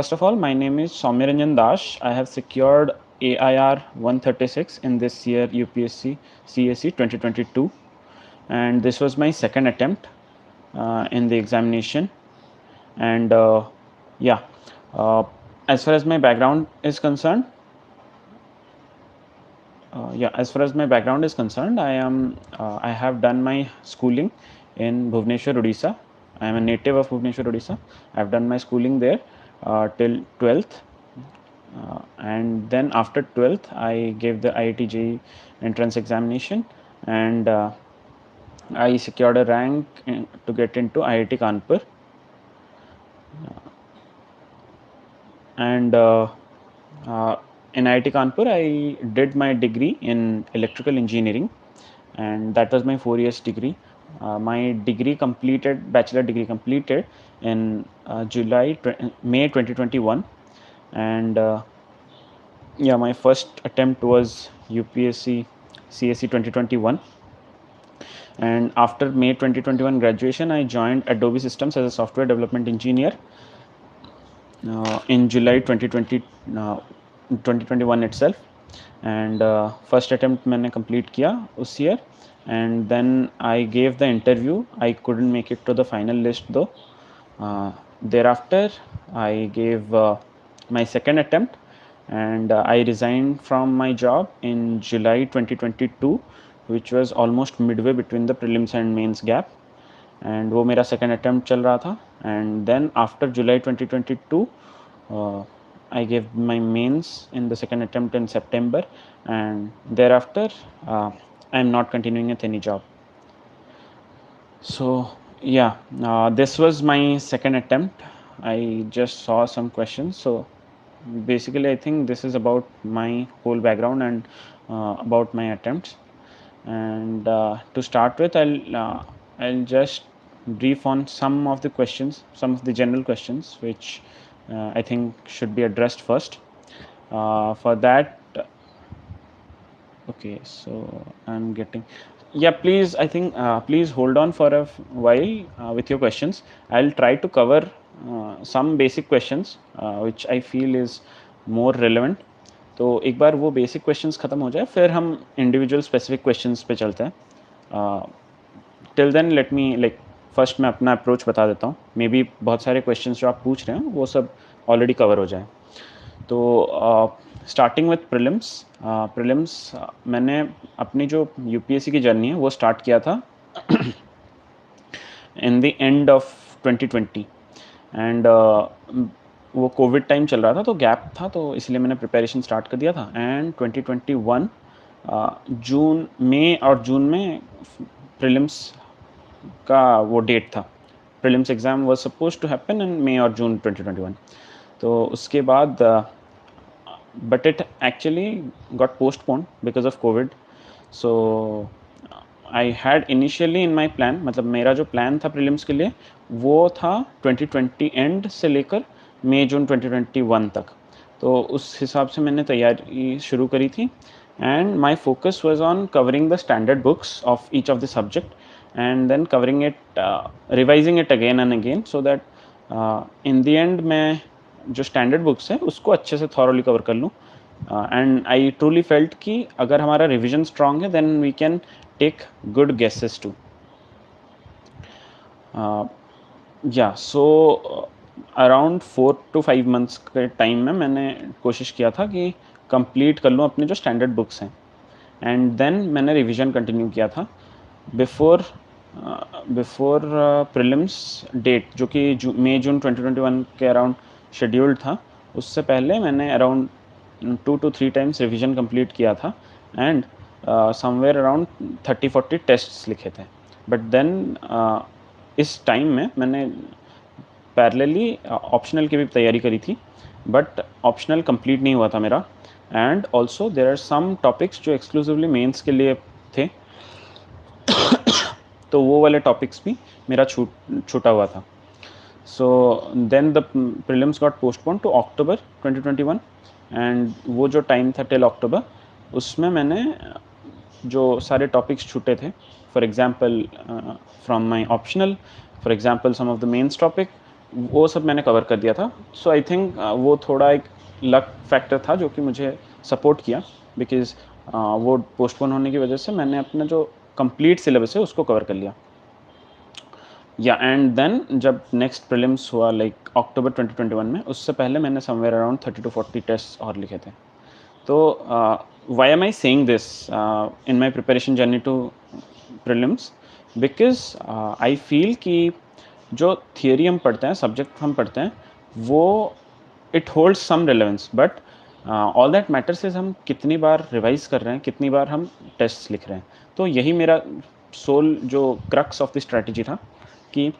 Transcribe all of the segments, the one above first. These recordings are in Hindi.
First of all, my name is Soumyaranjan Dash. I have secured AIR 136 in this year UPSC CSE 2022, and this was my second attempt in the examination. And yeah, uh, as far as my background is concerned, I have done my schooling in Bhubaneswar, Odisha. I am a native of Bhubaneswar, Odisha. I have done my schooling there till 12th. And then after 12th, I gave the IIT JEE entrance examination, and I secured a rank to get into IIT Kanpur. And in IIT Kanpur, I did my degree in electrical engineering, and that was my 4 years degree. My bachelor degree completed in May 2021, and yeah, my first attempt was UPSC CSE 2021. And after May 2021 graduation, I joined Adobe Systems as a software development engineer in July 2021 itself. And first attempt मैंने complete किया उस year, and then I gave the interview. I couldn't make it to the final list though. Thereafter, I gave my second attempt, and I resigned from my job in July 2022, which was almost midway between the prelims and mains gap. And वो मेरा second attempt चल रहा था. And then after July 2022, I gave my mains in the second attempt in September, and thereafter I'm not continuing with any job. So yeah, this was my second attempt. I just saw some questions. So basically, I think this is about my whole background and about my attempts. And to start with, I'll just brief on some of the questions, some of the general questions, which I think should be addressed first. For that, okay, so I'm getting, yeah, please, I think, please hold on for a while with your questions. I'll try to cover some basic questions which I feel is more relevant. तो एक बार वो बेसिक क्वेश्चंस खत्म हो जाए, फिर हम इंडिविजुअल स्पेसिफिक क्वेश्चंस पे चलते हैं. Till then let me like first मैं अपना अप्रोच बता देता हूँ. मे बी बहुत सारे क्वेश्चंस जो आप पूछ रहे हैं वो सब ऑलरेडी कवर हो जाए. तो स्टार्टिंग विथ प्रिलिम्स मैंने अपनी जो यूपीएससी की जर्नी है वो स्टार्ट किया था इन द एंड ऑफ 2020. एंड वो कोविड टाइम चल रहा था, तो गैप था, तो इसलिए मैंने प्रिपरेशन स्टार्ट कर दिया था. एंड 2021 मई और जून में प्रीलिम्स का वो डेट था. Prelims exam was supposed to happen in May और जून 2021. तो उसके बाद but it actually got postponed because of COVID. So I had initially in my plan, मतलब मेरा जो प्लान था प्रीलिम्स के लिए वो था 2020 एंड से लेकर मई जून 2021 तक. तो उस हिसाब से मैंने तैयारी शुरू करी थी. And my focus was on covering the standard books of each of the subject, and then covering it, revising it again and again, so that in the end मैं जो स्टैंडर्ड बुक्स है उसको अच्छे से थॉरली कवर कर लूँ. एंड आई ट्रूली फेल्ट कि अगर हमारा रिविजन स्ट्रांग है then we can take good guesses too. या सो अराउंड 4 to 5 मंथ्स के टाइम में मैंने कोशिश किया था कि कंप्लीट कर लूँ अपने जो स्टैंडर्ड बुक्स हैं. एंड देन मैंने रिवीजन कंटिन्यू किया था बिफोर प्रीलिम्स डेट, जो कि मई जून 2021 के अराउंड शेड्यूल्ड था. उससे पहले मैंने around 2 to 3 times revision complete किया था. एंड समवेयर अराउंड 30-40 टेस्ट्स लिखे थे. बट देन इस टाइम में मैंने पैरेलली ऑप्शनल की भी तैयारी करी थी, बट ऑप्शनल कंप्लीट नहीं हुआ था मेरा. And also there are some topics जो एक्सक्लूसिवली मेंस के लिए थे, तो वो वाले टॉपिक्स भी मेरा छूटा हुआ था. So then the prelims got postpone to October 2021. And वो जो टाइम था टिल अक्टूबर, उसमें मैंने जो सारे टॉपिक्स छूटे थे, for example from my optional, for example some of the mains topic, वो सब मैंने कवर कर दिया था। सो आई थिंक वो थोड़ा एक लक फैक्टर था जो कि मुझे सपोर्ट किया, बिकॉज़ वो पोस्टपोन होने की वजह से मैंने अपना जो कंप्लीट सिलेबस है उसको कवर कर लिया। या एंड देन जब नेक्स्ट प्रीलिम्स हुआ लाइक अक्टूबर 2021 में, उससे पहले मैंने समवेयर अराउंड 30 टू 40 टेस्ट और लिखे थे। तो why am I saying this in my preparation journey to prelims? Because I feel कि जो थियरी हम पढ़ते हैं, सब्जेक्ट हम पढ़ते हैं, वो it holds some relevance, but all that matters is हम कितनी बार रिवाइज़ कर रहे हैं, कितनी बार हम टेस्ट्स लिख रहे हैं। तो यही मेरा सोल जो क्रक्स ऑफ द स्ट्रैटेजी था कि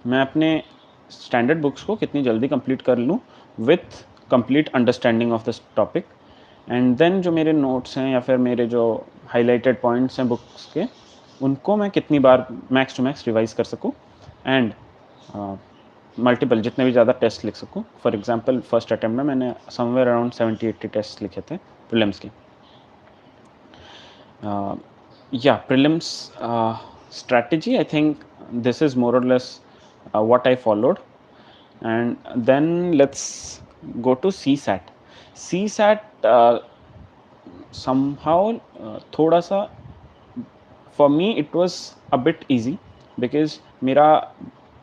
मैं अपने स्टैंडर्ड बुक्स को कितनी जल्दी कंप्लीट कर लूँ with complete understanding of this topic, and then जो मेरे नोट्स हैं या फिर मेरे जो हाइलाइटेड पॉइंट्स हैं बुक्स के, उनको मैं कितनी बार मैक्स टू मैक्स रिवाइज़ कर सकूँ एंड मल्टीपल जितने भी ज़्यादा टेस्ट लिख सकूँ। फॉर एग्जांपल फर्स्ट अटेम्प्ट में मैंने समवेयर अराउंड 70-80 टेस्ट लिखे थे प्रीलिम्स के। Yeah, prelims strategy, I think this is more or less what I followed. And then let's go to CSAT. CSAT somehow थोड़ा सा for me it was a bit easy because मेरा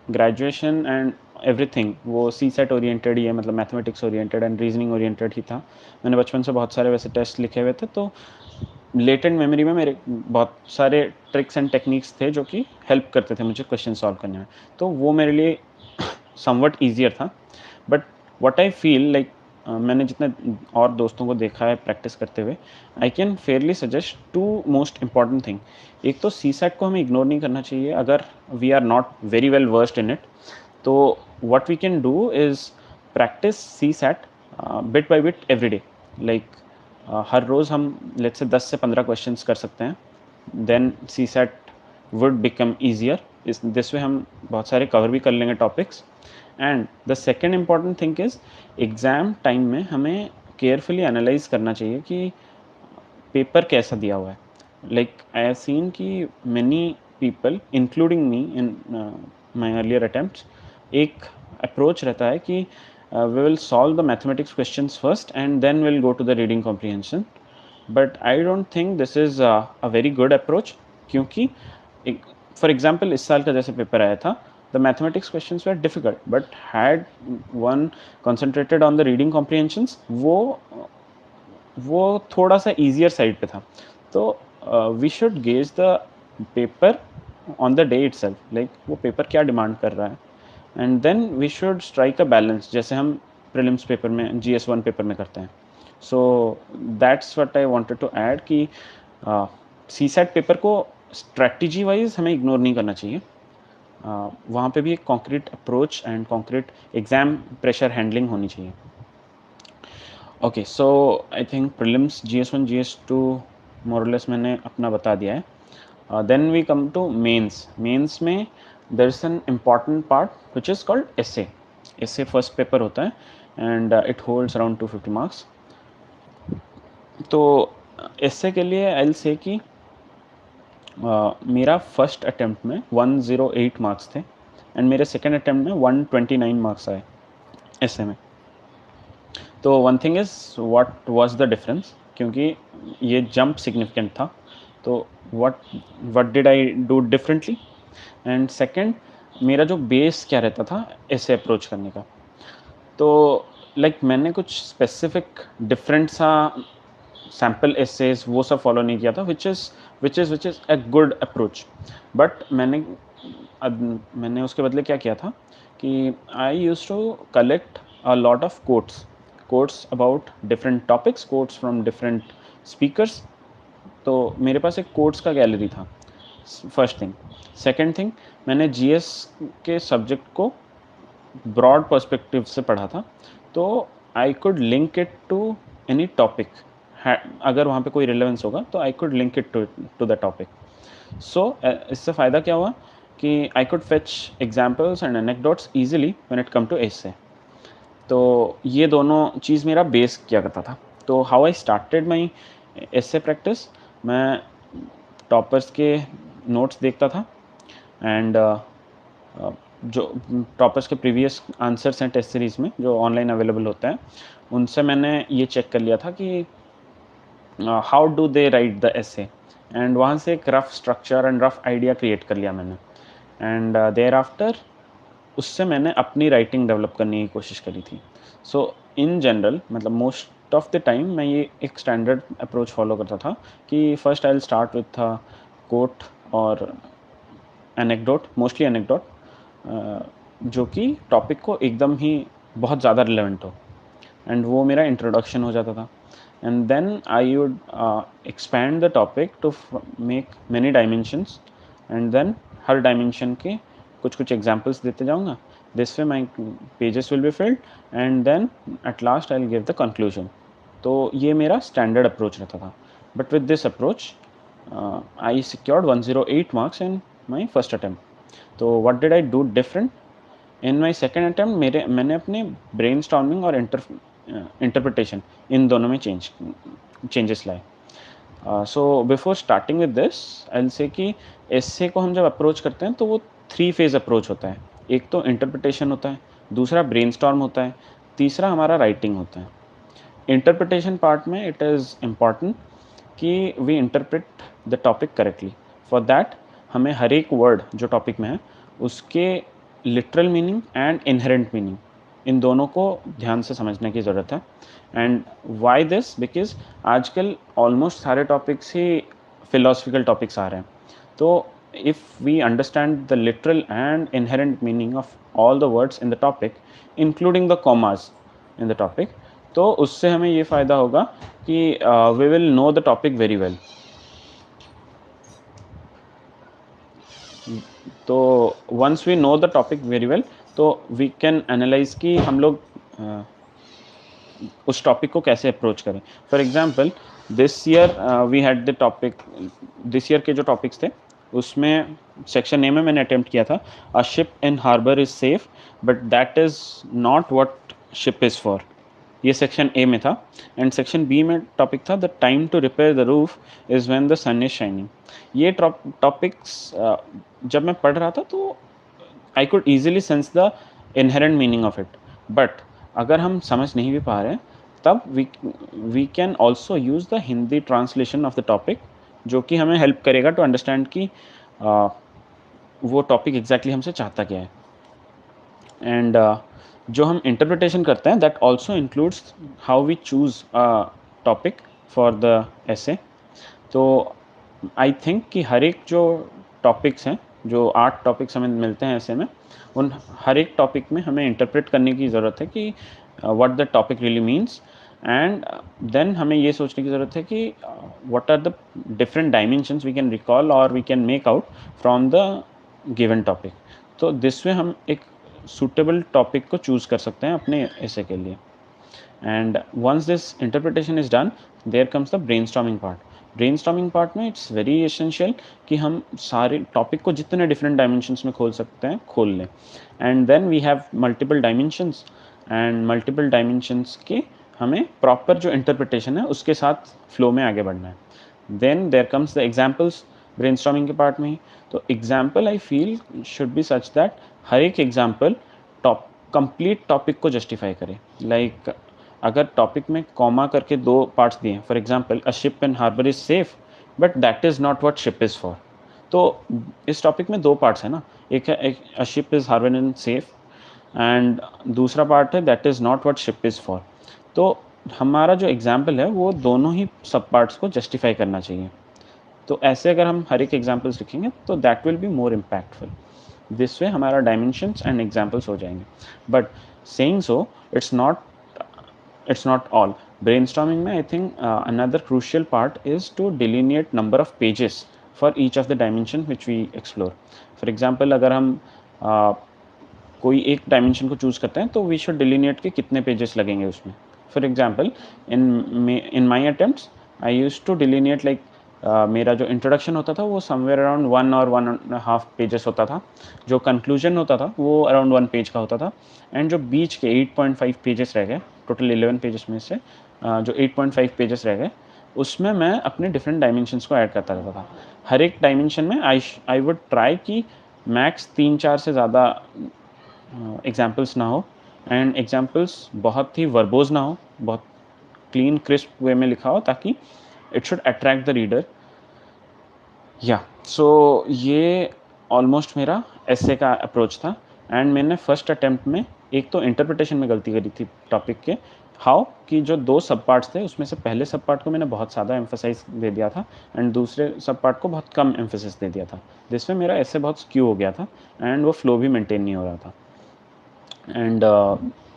ग्रेजुएशन एंड एवरीथिंग वो सी सेट ओरिएंटेड ही है, मतलब mathematics oriented and reasoning oriented ही था। मैंने बचपन से बहुत सारे वैसे टेस्ट लिखे हुए थे, तो लेटेंट मेमोरी में मेरे बहुत सारे ट्रिक्स एंड टेक्निक्स थे जो कि हेल्प करते थे मुझे क्वेश्चन सॉल्व करने में। तो वो मेरे लिए समवट ईजियर था। But what I feel like, मैंने जितने और दोस्तों को देखा है प्रैक्टिस करते हुए, I can fairly suggest to most important thing. एक तो सी सेट को हमें इग्नोर नहीं करना चाहिए अगर we are not very well versed in it. तो what we can do is practice C SAT bit by bit every day. Like हर रोज़ हम लेट्स से 10 से 15 क्वेश्चंस कर सकते हैं, then CSAT would become easier. इस दिस वे हम बहुत सारे कवर भी कर लेंगे topics. And the second important thing is exam time में हमें केयरफुली एनालाइज करना चाहिए कि पेपर कैसा दिया हुआ है। लाइक आई हैव सीन कि many people including me in my earlier attempts, एक अप्रोच रहता है कि we will solve the mathematics questions first and then we'll go to the reading comprehension. But I don't think this is a very good approach, क्योंकि for example इस साल का जैसे पेपर आया था, the mathematics questions were difficult, but had one concentrated on the reading comprehensions, वो थोड़ा सा easier साइड पे था। तो we should gauge the paper on the day itself, like वो पेपर क्या डिमांड कर रहा है, and then we should strike a balance, जैसे हम प्रीलिम्स पेपर में GS1 पेपर में करते हैं। So that's what I wanted to add कि CSAT पेपर को स्ट्रैटेजी वाइज हमें इग्नोर नहीं करना चाहिए। वहाँ पे भी एक concrete approach and concrete exam pressure handling होनी चाहिए। Okay, so I think prelims GS1 GS2 more less मैंने अपना बता दिया है। Then we come to mains. Mains में there is an important part which is called essay. essay first paper होता है and it holds around 250 marks. तो essay के लिए I'll say कि मेरा फर्स्ट अटेम्प्ट में 108 मार्क्स थे एंड मेरे सेकेंड अटेम्प्ट में 129 मार्क्स आए essay में। तो one thing is what was the difference, क्योंकि ये जंप सिग्निफिकेंट था। तो what did I do differently, and second मेरा जो बेस क्या रहता था ऐसे अप्रोच करने का। तो लाइक मैंने कुछ स्पेसिफिक डिफरेंट सा सैम्पल एसेज वो सब फॉलो नहीं किया था, which is a good approach. But मैंने उसके बदले क्या किया था कि I used to collect a lot of quotes about different topics, quotes from different speakers. तो मेरे पास एक कोट्स का गैलरी था, फर्स्ट थिंग। सेकेंड थिंग, मैंने GS के सब्जेक्ट को ब्रॉड पर्सपेक्टिव से पढ़ा था, तो I could link it to any topic. अगर वहाँ पे कोई रिलेवेंस होगा तो I could link it to the topic. So इससे फ़ायदा क्या हुआ कि I could fetch examples and anecdotes easily when it come to essay. तो ये दोनों चीज़ मेरा बेस किया करता था। तो how I started my essay practice, मैं टॉपर्स के नोट्स देखता था एंड जो टॉपर्स के प्रीवियस आंसर्स हैं टेस्ट सीरीज़ में जो ऑनलाइन अवेलेबल होते हैं, उनसे मैंने ये चेक कर लिया था कि how do they right the essay, and वहाँ से एक rough structure and rough idea create कर लिया मैंने। एंड देयर आफ्टर उससे मैंने अपनी राइटिंग डेवलप करने की कोशिश करी थी। सो इन जनरल मतलब मोस्ट ऑफ द टाइम मैं ये एक स्टैंडर्ड अप्रोच फॉलो करता था कि first I will start with a quote और एनेक्डोट, मोस्टली एनेक्डोट, जो कि टॉपिक को एकदम ही बहुत ज़्यादा रिलेवेंट हो, एंड वो मेरा इंट्रोडक्शन हो जाता था। And then I would expand the topic to make many dimensions, and then हर डायमेंशन के कुछ कुछ एग्जांपल्स देते जाऊंगा। This way my pages will be filled, and then at last I will give the conclusion. तो ये मेरा स्टैंडर्ड अप्रोच रहता था। But with this approach I secured 108 marks in my first attempt. तो what did I do different in my second attempt? मैंने अपने ब्रेन स्टॉर्मिंग और इंटरप्रिटेशन इन दोनों में चेंजेस लाए। So before starting with this I will say कि एस्से को हम जब अप्रोच करते हैं तो वो 3 फेज़ अप्रोच होता है। एक तो इंटरप्रिटेशन होता है, दूसरा ब्रेनस्टॉर्म होता है, तीसरा हमारा राइटिंग होता है। इंटरप्रिटेशन पार्ट में इट इज़ इम्पॉर्टेंट कि we interpret the topic correctly. For that हमें हर एक वर्ड जो टॉपिक में है उसके literal meaning and inherent meaning, इन दोनों को ध्यान से समझने की ज़रूरत है। And why this? बिकॉज आजकल ऑलमोस्ट सारे टॉपिक्स ही फिलोसफिकल टॉपिक्स आ रहे हैं। तो if we understand the literal and inherent meaning of all the words in the topic including the commas in the topic, तो उससे हमें ये फ़ायदा होगा कि we will know the topic very well. तो once we know the topic very well तो वी कैन एनालाइज कि हम लोग उस टॉपिक को कैसे अप्रोच करें। For example this year we had the topic, this year के जो टॉपिक्स थे उसमें सेक्शन ए में मैंने अटेम्प्ट किया था a ship in harbour is safe but that is not what ship is for. ये सेक्शन ए में था। एंड सेक्शन बी में टॉपिक था the time to repair the roof is when the sun is shining. ये टॉपिक्स जब मैं पढ़ रहा था तो I could easily sense the inherent meaning of it. But अगर हम समझ नहीं भी पा रहे हैं तब we can also use the Hindi translation of the topic, जो कि हमें हेल्प करेगा टू अंडरस्टैंड कि वो टॉपिक एग्जैक्टली हमसे चाहता क्या है। एंड जो हम इंटरप्रिटेशन करते हैं that also includes how we choose topic for the essay. तो आई थिंक कि हर एक जो टॉपिक्स हैं, जो 8 टॉपिक्स हमें मिलते हैं ऐसे में, उन हर एक टॉपिक में हमें इंटरप्रेट करने की ज़रूरत है कि what the topic really means. And then हमें ये सोचने की ज़रूरत है कि what are the different dimensions we can recall और we can make out from the given topic. तो दिस वे हम एक सूटेबल टॉपिक को चूज़ कर सकते हैं अपने ऐसे के लिए। And once this interpretation is done there comes the brainstorming part. Brainstorming part में इट्स वेरी एसेंशियल कि हम सारे टॉपिक को जितने डिफरेंट डायमेंशंस में खोल सकते हैं खोल लें। And then we have multiple dimensions, and multiple dimensions के हमें प्रॉपर जो इंटरप्रिटेशन है उसके साथ फ्लो में आगे बढ़ना है। Then there comes the examples brainstorming के पार्ट में ही। तो example I feel should be such that हर एक एग्जाम्पल कंप्लीट टॉपिक को जस्टिफाई करे। लाइक अगर टॉपिक में कॉमा करके 2 पार्ट्स दिए हैं, for example a ship in harbour is safe but that is not what ship is for. तो इस टॉपिक में 2 पार्ट्स हैं ना, एक है a ship is harbour in safe and दूसरा पार्ट है that is not what ship is for. तो हमारा जो एग्जाम्पल है वो दोनों ही सब पार्ट्स को जस्टिफाई करना चाहिए। तो ऐसे अगर हम हर एक एग्जाम्पल्स लिखेंगे तो that will be more impactful. This way हमारा डायमेंशंस एंड एग्जाम्पल्स हो जाएंगे। But saying so it's not all. Brainstorming mein I think another crucial part is to delineate number of pages for each of the dimension which we explore. For example अगर हम कोई एक डायमेंशन को चूज़ करते हैं तो वी शुड डिलीनिएट कि कितने पेजेस लगेंगे उसमें। For example in my attempts I used to delineate like मेरा जो इंट्रोडक्शन होता था वो समवेयर अराउंड 1 और 1.5 पेजेस होता था। जो कंक्लूजन होता था वो अराउंड 1 पेज का होता था। एंड जो बीच के 8.5 पेजेस रह गए, टोटल 11 पेजेस में से जो 8.5 पेजेस रह गए उसमें मैं अपने डिफरेंट डायमेंशंस को ऐड करता रहता था। हर एक डायमेंशन में आई वुड ट्राई कि मैक्स 3-4 से ज़्यादा एग्जाम्पल्स ना हो, एंड एग्जाम्पल्स बहुत ही वर्बोज ना हो, बहुत क्लीन क्रिस्प वे में लिखा हो, ताकि it should attract the reader. या सो ये ऑलमोस्ट मेरा एसे का अप्रोच था। एंड मैंने फर्स्ट अटेम्प्ट में एक तो इंटरप्रिटेशन में गलती करी थी टॉपिक के, हाउ कि जो 2 सब पार्ट्स थे उसमें से पहले सब पार्ट को मैंने बहुत ज़्यादा एम्फसाइज दे दिया था एंड दूसरे सब पार्ट को बहुत कम एम्फेसिस दे दिया था, जिसमें मेरा ऐसे बहुत स्क्यू हो गया था एंड वो फ्लो भी मेंटेन नहीं हो रहा था। एंड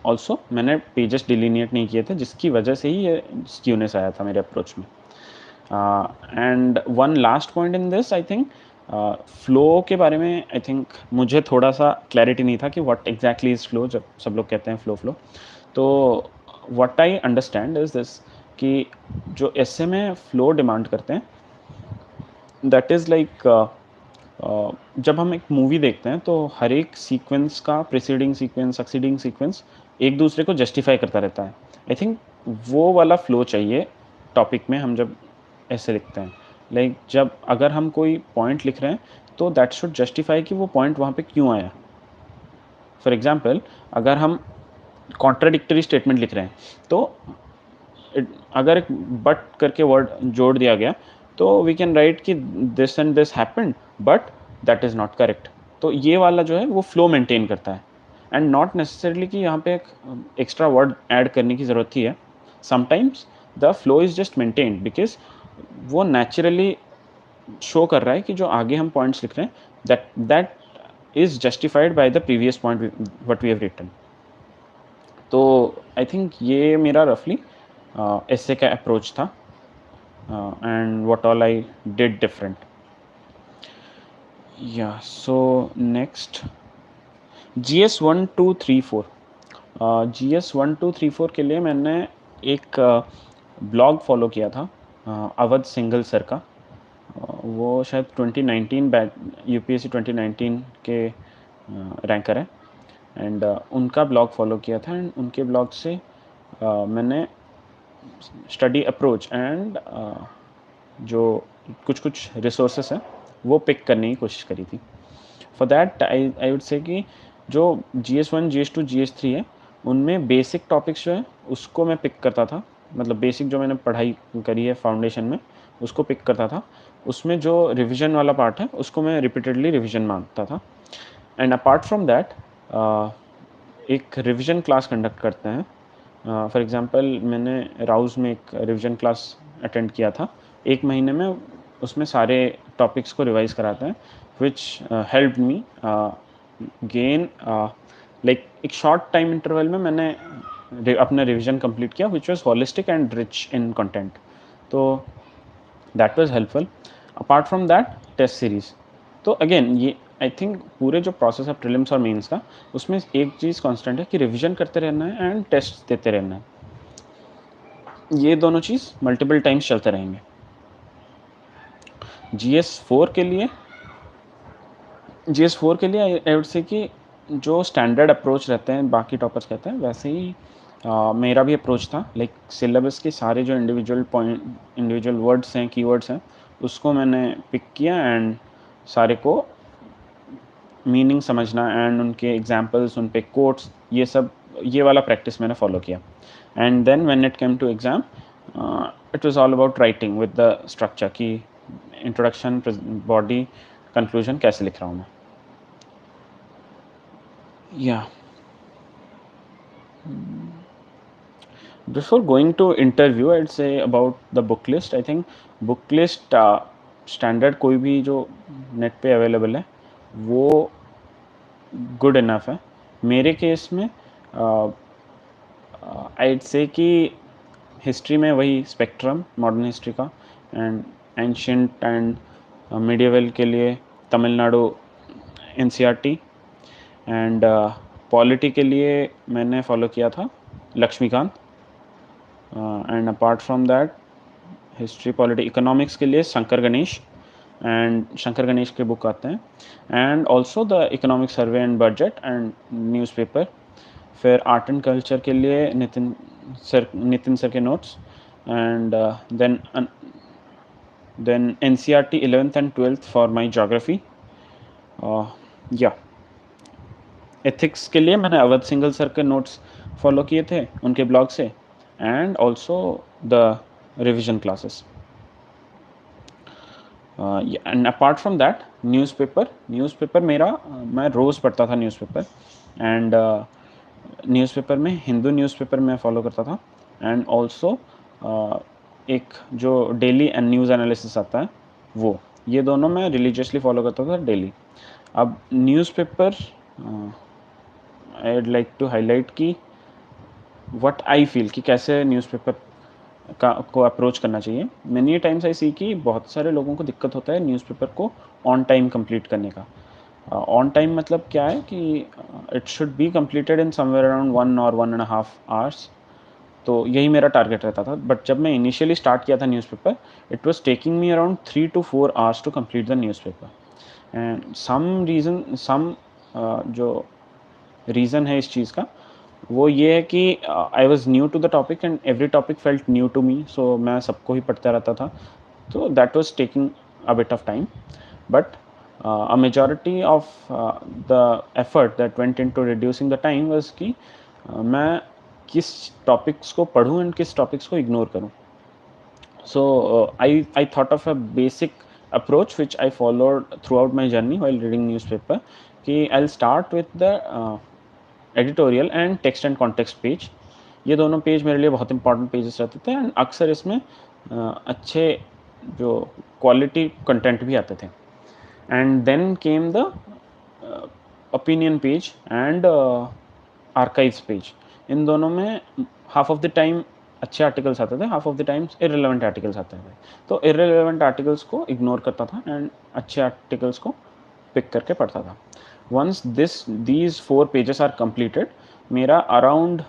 ऑल्सो मैंने पेजेस डिलीनिएट नहीं किए थे, जिसकी वजह से ही ये स्क्यूनेस आया था मेरे अप्रोच में। And one last point in this, I think flow के बारे में आई थिंक मुझे थोड़ा सा क्लैरिटी नहीं था कि व्हाट एग्जैक्टली इज़ फ्लो, जब सब लोग कहते हैं फ्लो फ्लो। तो what I understand is this कि जो एसे में फ्लो डिमांड करते हैं, दैट इज़ लाइक जब हम एक मूवी देखते हैं तो हर एक सीक्वेंस का प्रीसीडिंग सीक्वेंस, सक्सीडिंग सीक्वेंस एक दूसरे को जस्टिफाई करता रहता है। आई थिंक वो वाला फ्लो चाहिए टॉपिक में हम जब ऐसे लिखते हैं। लाइक जब अगर हम कोई पॉइंट लिख रहे हैं तो दैट शुड जस्टिफाई कि वो पॉइंट वहाँ पे क्यों आया। फॉर एग्जाम्पल, अगर हम कॉन्ट्राडिक्टरी स्टेटमेंट लिख रहे हैं तो अगर एक बट करके वर्ड जोड़ दिया गया तो वी कैन राइट कि this and this happened but that is not correct. तो ये वाला जो है वो फ्लो मेंटेन करता है, एंड नॉट नेसेसरली कि यहाँ पे एक एक्स्ट्रा वर्ड ऐड करने की ज़रूरत ही है। Sometimes the flow is just maintained because वो नेचुरली शो कर रहा है कि जो आगे हम पॉइंट्स लिख रहे हैं that is justified by the previous point what we have written. तो आई थिंक ये मेरा रफली ऐसे का अप्रोच था and what all I did different. या सो नेक्स्ट GS 1 2 3 4। GS 1 2 3 4 के लिए मैंने एक ब्लॉग फॉलो किया था अवध सिंघल सर का। वो शायद 2019 बैच UPSC 2019 के रैंकर है, एंड उनका ब्लॉग फॉलो किया था एंड उनके ब्लॉग से मैंने स्टडी अप्रोच एंड जो कुछ रिसोर्सेस हैं वो पिक करने की कोशिश करी थी। For that I would say कि जो GS 1 GS 2 GS 3 है उनमें बेसिक टॉपिक्स जो है उसको मैं पिक करता था, मतलब बेसिक जो मैंने पढ़ाई करी है फाउंडेशन में उसको पिक करता था। उसमें जो रिवीजन वाला पार्ट है उसको मैं रिपीटेडली रिवीजन मांगता था। एंड अपार्ट फ्रॉम दैट एक रिवीजन क्लास कंडक्ट करते हैं। फॉर एग्जांपल मैंने राउज़ में एक रिवीजन क्लास अटेंड किया था 1 महीने में। उसमें सारे टॉपिक्स को रिवाइज़ कराते हैं which helped me gain like एक शॉर्ट टाइम इंटरवल में मैंने अपना रिवीजन कंप्लीट किया which was holistic and rich in content. तो that was helpful. Apart from that test series. तो अगेन ये आई थिंक पूरे जो प्रोसेस है प्रीलिम्स और मेंस का उसमें एक चीज़ कांस्टेंट है कि रिवीजन करते रहना है एंड टेस्ट देते रहना है। ये दोनों चीज़ मल्टीपल टाइम्स चलते रहेंगे। GS 4 के लिए आई वुड से कि जो स्टैंडर्ड अप्रोच रहते हैं बाकी टॉपर्स कहते हैं वैसे ही मेरा भी अप्रोच था। लाइक सिलेबस के सारे जो इंडिविजुअल वर्ड्स हैं, कीवर्ड्स हैं, उसको मैंने पिक किया एंड सारे को मीनिंग समझना एंड उनके एग्जांपल्स, उन पे कोट्स, ये वाला प्रैक्टिस मैंने फॉलो किया। And then when it came to exam it was all about writing with the structure कि इंट्रोडक्शन, बॉडी, कंक्लूजन कैसे लिख रहा हूँ मैं। या before going to interview I would say about the book list. I think book list standard कोई भी जो नेट पे अवेलेबल है वो गुड इनफ है। मेरे केस में आई से कि हिस्ट्री में वही स्पेक्ट्रम, मॉडर्न हिस्ट्री का, एंड एंशियंट एंड मिडिवल के लिए तमिलनाडु NCERT, एंड पॉलिटी के लिए मैंने फॉलो किया था Laxmikanth. And apart from that history, polity, economics के लिए शंकर गणेश, एंड शंकर गणेश के बुक आते हैं, and also the economic survey and budget and newspaper. फिर आर्ट एंड कल्चर के लिए नितिन सर के notes, and then NCERT 11th and 12th for my geography. या एथिक्स के लिए मैंने अवध सिंघल सर के नोट्स फॉलो किए थे उनके ब्लॉग से, and also the revision classes. And apart from that newspaper मेरा मैं रोज़ पढ़ता था न्यूज़पेपर, एंड न्यूज़पेपर में हिंदू न्यूज़पेपर मैं फॉलो करता था, एंड ऑल्सो एक जो डेली न्यूज़ एनालिसिस आता है वो, ये दोनों मैं रिलीजियसली फॉलो करता था डेली। अब newspaper I would like to highlight कि व्हाट आई फील कि कैसे न्यूज़पेपर को अप्रोच करना चाहिए। मैनी टाइम्स आई सी कि बहुत सारे लोगों को दिक्कत होता है न्यूज़पेपर को ऑन टाइम कंप्लीट करने का। ऑन टाइम मतलब क्या है कि it should be completed in somewhere around 1 और 1.5 आवर्स। तो यही मेरा टारगेट रहता था। बट जब मैं इनिशियली स्टार्ट किया था newspaper, it was taking me around 3 to 4 hours to complete the newspaper. And some जो रीज़न है इस चीज़ का, वो ये है कि I was new to the topic and every topic felt new to me, so मैं सबको ही पढ़ता रहता था, तो that was taking a bit of time. But a majority of the effort that went into reducing the time was कि मैं किस टॉपिक्स को पढूं एंड किस टॉपिक्स को इग्नोर करूं। So I thought of a basic approach which I followed throughout my journey while reading newspaper कि I'll start with the editorial and text and context page. ये दोनों पेज मेरे लिए बहुत इंपॉर्टेंट पेजेस रहते थे, एंड अक्सर इसमें अच्छे जो क्वालिटी कंटेंट भी आते थे। And then came the opinion page and archives page. इन दोनों में हाफ ऑफ द टाइम अच्छे आर्टिकल्स आते थे, half of the times irrelevant articles आते थे। तो इररिलेवेंट आर्टिकल्स को इग्नोर करता था एंड अच्छे आर्टिकल्स को पिक करके पढ़ता था। Once these 4 pages are completed, मेरा अराउंड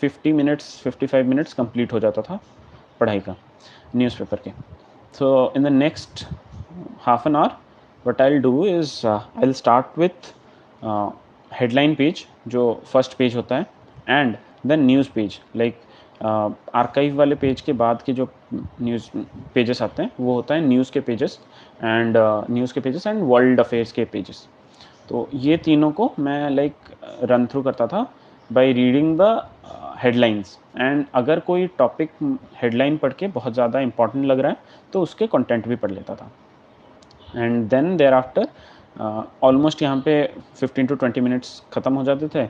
55 मिनट्स कंप्लीट हो जाता था पढ़ाई का न्यूज़पेपर के। So in the next half an hour what I will do is I will start with headline page जो फर्स्ट पेज होता है, and then news page. Like archive वाले पेज के बाद के जो न्यूज़ पेजेस आते हैं वो होता है न्यूज़ के पेजेस एंड वर्ल्ड अफेयर्स के पेजेस। तो ये तीनों को मैं लाइक रन थ्रू करता था by reading the headlines, and अगर कोई टॉपिक हेडलाइन पढ़ के बहुत ज़्यादा इंपॉर्टेंट लग रहा है तो उसके कंटेंट भी पढ़ लेता था। And then thereafter almost यहाँ पे 15 to 20 मिनट्स ख़त्म हो जाते थे।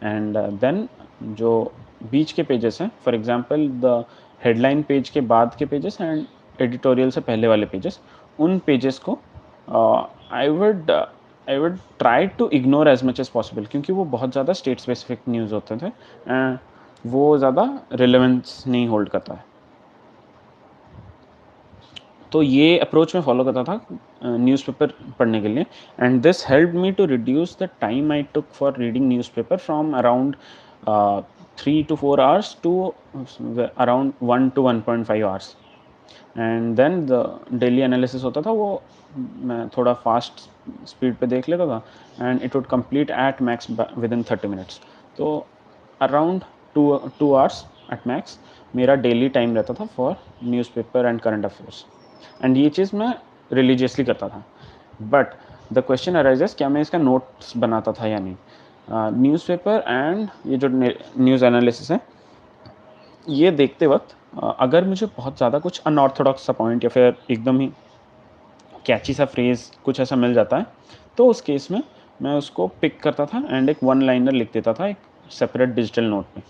एंड देन जो बीच के पेजेस हैं, for example the headline page के बाद के पेजेस एंड एडिटोरियल से पहले वाले पेजेस, उन पेजेस को I would try to ignore as much as possible, क्योंकि वो बहुत ज़्यादा स्टेट स्पेसिफिक न्यूज़ होते थे एंड वो ज़्यादा रिलेवेंस नहीं होल्ड करता है। तो ये अप्रोच मैं फॉलो करता था न्यूज़पेपर पढ़ने के लिए, and this help me to reduce the time I took for reading newspaper from around 3 to 4 hours to around 1 to 1.5 hours. And then the daily analysis होता था, वो मैं थोड़ा फास्ट स्पीड पे देख लेता था, and it would complete at max with in 30 minutes. तो अराउंड 2 आवर्स एट मैक्स मेरा डेली टाइम रहता था for newspaper and current affairs, and ये चीज़ मैं रिलीजियसली करता था। बट द क्वेश्चन अराइजेस, क्या मैं इसका नोट्स बनाता था या नहीं। न्यूज़पेपर एंड ये जो न्यूज़ एनालिसिस है, ये देखते वक्त अगर मुझे बहुत ज़्यादा कुछ अनऑर्थोडॉक्स सा पॉइंट या फिर एकदम ही कैची सा फ्रेज़ कुछ ऐसा मिल जाता है, तो उस केस में मैं उसको पिक करता था एंड एक वन लाइनर लिख देता था एक सेपरेट डिजिटल नोट पे।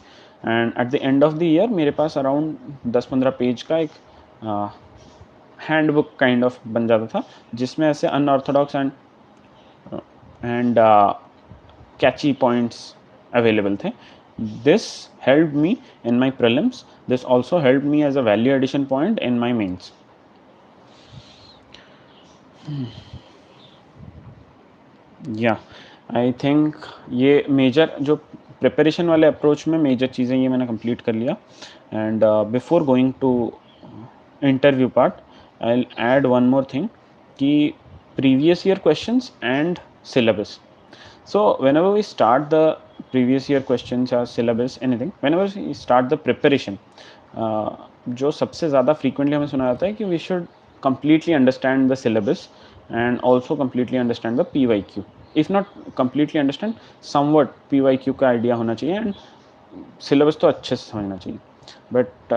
And at the end of the year मेरे पास अराउंड 10-15 पेज का एक हैंडबुक काइंड ऑफ बन जाता था, जिसमें ऐसे unorthodox and catchy points available थे। This helped me in my prelims, this also helped me as a value addition point in my mains. Yeah I think ये मेजर जो प्रिपरेशन वाले अप्रोच में मेजर चीज़ें ये मैंने कंप्लीट कर लिया। And before going to interview part, I will add one more thing कि previous year questions and syllabus. So whenever we start the previous year questions or syllabus anything, whenever we start the preparation, जो सबसे ज़्यादा frequently हमें सुना जाता है कि we should completely understand the syllabus and also completely understand the PYQ. If not completely understand, somewhat PYQ का idea होना चाहिए and syllabus तो अच्छे से समझना चाहिए. But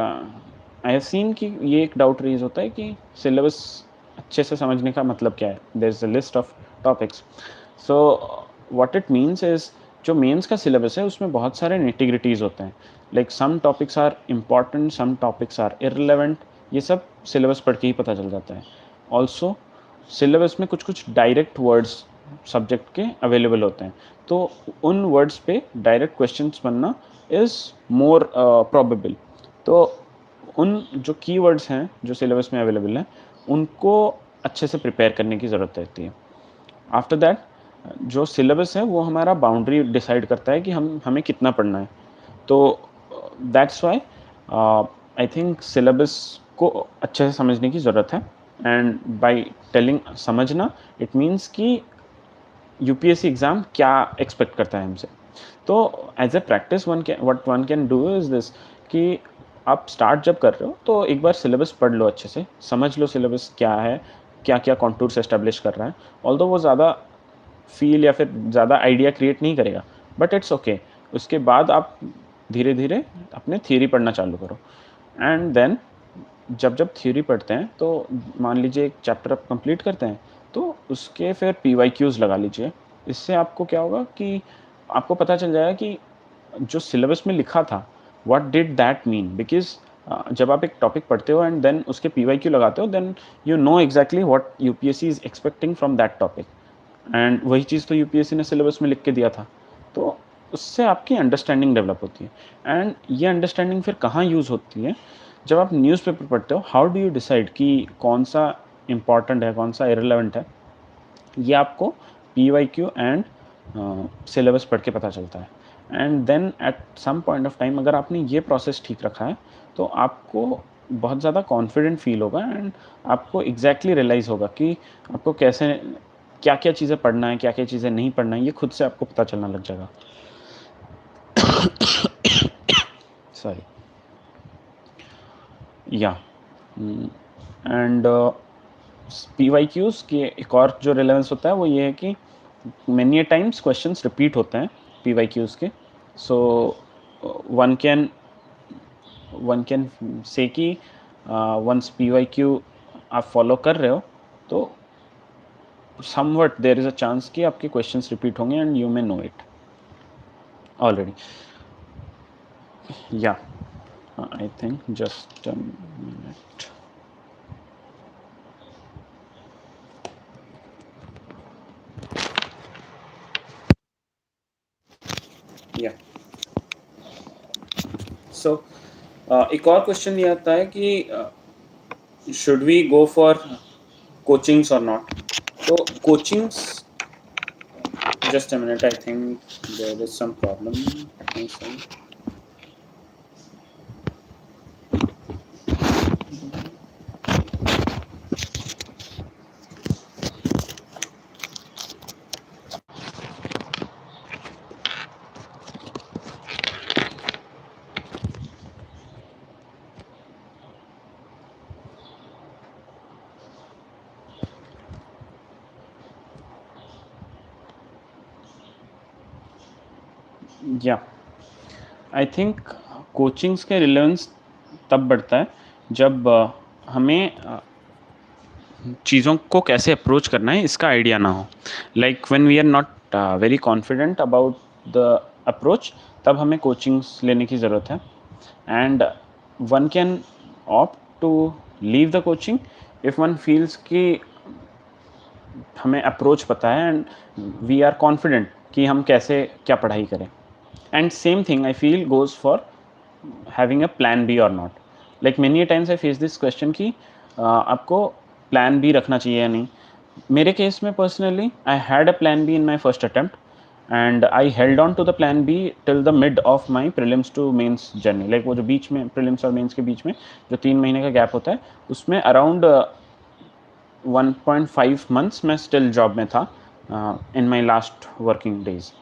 I have seen कि ये एक doubt raise होता है कि syllabus अच्छे से समझने का मतलब क्या है. There is a list of topics. So what it means is जो मेंस का सिलेबस है उसमें बहुत सारे निटिग्रिटीज़ होते हैं. Like some topics are important, some topics are irrelevant. ये सब सिलेबस पढ़ के ही पता चल जाता है. ऑल्सो सिलेबस में कुछ कुछ डायरेक्ट वर्ड्स सब्जेक्ट के अवेलेबल होते हैं, तो उन वर्ड्स पे डायरेक्ट क्वेश्चंस बनना इज़ मोर प्रोबेबल. तो उन जो कीवर्ड्स हैं जो सिलेबस में अवेलेबल हैं उनको अच्छे से प्रिपेयर करने की ज़रूरत रहती है. आफ्टर दैट जो सिलेबस है वो हमारा बाउंड्री डिसाइड करता है कि हमें कितना पढ़ना है. तो that's why I think syllabus को अच्छे से समझने की ज़रूरत है. एंड बाय टेलिंग समझना इट मीन्स कि यूपीएससी एग्ज़ाम क्या एक्सपेक्ट करता है हमसे. तो as a practice what one can do is this कि आप स्टार्ट जब कर रहे हो तो एक बार सिलेबस पढ़ लो, अच्छे से समझ लो सिलेबस क्या है, क्या क्या कॉन्टूर्स एस्टेब्लिश कर रहा है. ऑल्दो वो ज़्यादा फील या फिर ज़्यादा आइडिया क्रिएट नहीं करेगा, बट इट्स ओके. उसके बाद आप धीरे धीरे अपने थियरी पढ़ना चालू करो. एंड देन जब जब थ्योरी पढ़ते हैं तो मान लीजिए एक चैप्टर आप कंप्लीट करते हैं तो उसके फिर PYQs लगा लीजिए. इससे आपको क्या होगा कि आपको पता चल जाएगा कि जो सिलेबस में लिखा था what did that mean. Because जब आप एक टॉपिक पढ़ते हो एंड देन उसके PYQ लगाते हो then you know exactly what UPSC is expecting from that topic. And वही चीज़ तो यूपीएससी ने सिलेबस में लिख के दिया था. तो उससे आपकी अंडरस्टैंडिंग डेवलप होती है. एंड ये अंडरस्टैंडिंग फिर कहाँ यूज़ होती है, जब आप न्यूज़पेपर पढ़ते हो. हाउ डू यू डिसाइड कि कौन सा इम्पॉर्टेंट है, कौन सा इररिलेवेंट है, ये आपको PYQ एंड सिलेबस पढ़ के पता चलता है. And then at some point of time अगर आपने ये प्रोसेस ठीक रखा है तो आपको बहुत ज़्यादा कॉन्फिडेंट फील होगा एंड आपको एग्जैक्टली रियलाइज़ होगा कि आपको कैसे क्या क्या चीज़ें पढ़ना है, क्या क्या चीज़ें नहीं पढ़ना है. ये खुद से आपको पता चलना लग जाएगा. सॉरी. या एंड PYQs के एक और जो रिलेवेंस होता है वो ये है कि मेनी टाइम्स क्वेश्चंस रिपीट होते हैं PYQs के. सो वन कैन से कि वंस PYQ आप फॉलो कर रहे हो तो somewhat there is a chance कि आपके क्वेश्चंस रिपीट होंगे and you may know it already. Yeah I think just a minute. Yeah so एक और क्वेश्चन ये आता है कि should we go for coachings और नॉट. तो coachings, just a minute, I think there is some problem at my side. Yeah I think coachings के रिलेवेंस तब बढ़ता है जब हमें चीज़ों को कैसे अप्रोच करना है इसका आइडिया ना हो. Like when we are not very confident about the approach, तब हमें कोचिंग्स लेने की ज़रूरत है. And one can opt to leave the coaching if one feels कि हमें अप्रोच पता है एंड वी आर कॉन्फिडेंट कि हम कैसे क्या पढ़ाई करें. And same thing I feel goes for having a plan B और not. Like many times I face this question कि आपको प्लान बी रखना चाहिए या नहीं. मेरे केस में personally I had a plan B in my first attempt and I held on to the plan B till the mid of my prelims to mains journey. Like वो जो बीच में प्रीलिम्स और मेंस के बीच में जो 3 महीने का गैप होता है उसमें अराउंड 1.5 मंथ्स मैं स्टिल जॉब में था in my last working days.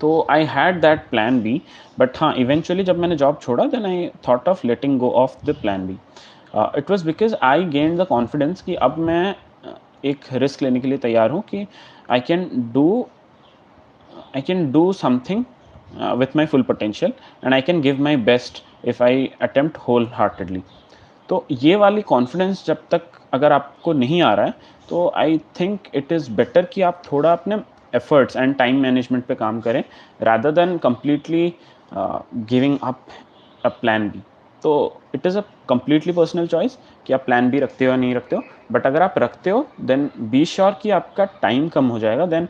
तो I had that plan B. But हाँ, इवेंचुअली जब मैंने जॉब छोड़ा then I thought of letting go of the plan B. It was because I gain the confidence कि अब मैं एक रिस्क लेने के लिए तैयार हूँ कि I can do something with my full potential and I can give my best if I attempt wholeheartedly. तो ये वाली कॉन्फिडेंस जब तक अगर आपको नहीं आ रहा है, तो I think it is better कि आप थोड़ा अपने एफर्ट्स एंड टाइम मैनेजमेंट पे काम करें rather than completely giving up a plan B. तो it is a completely personal choice कि आप प्लान बी रखते हो या नहीं रखते हो, बट अगर आप रखते हो देन बी श्योर कि आपका टाइम कम हो जाएगा, then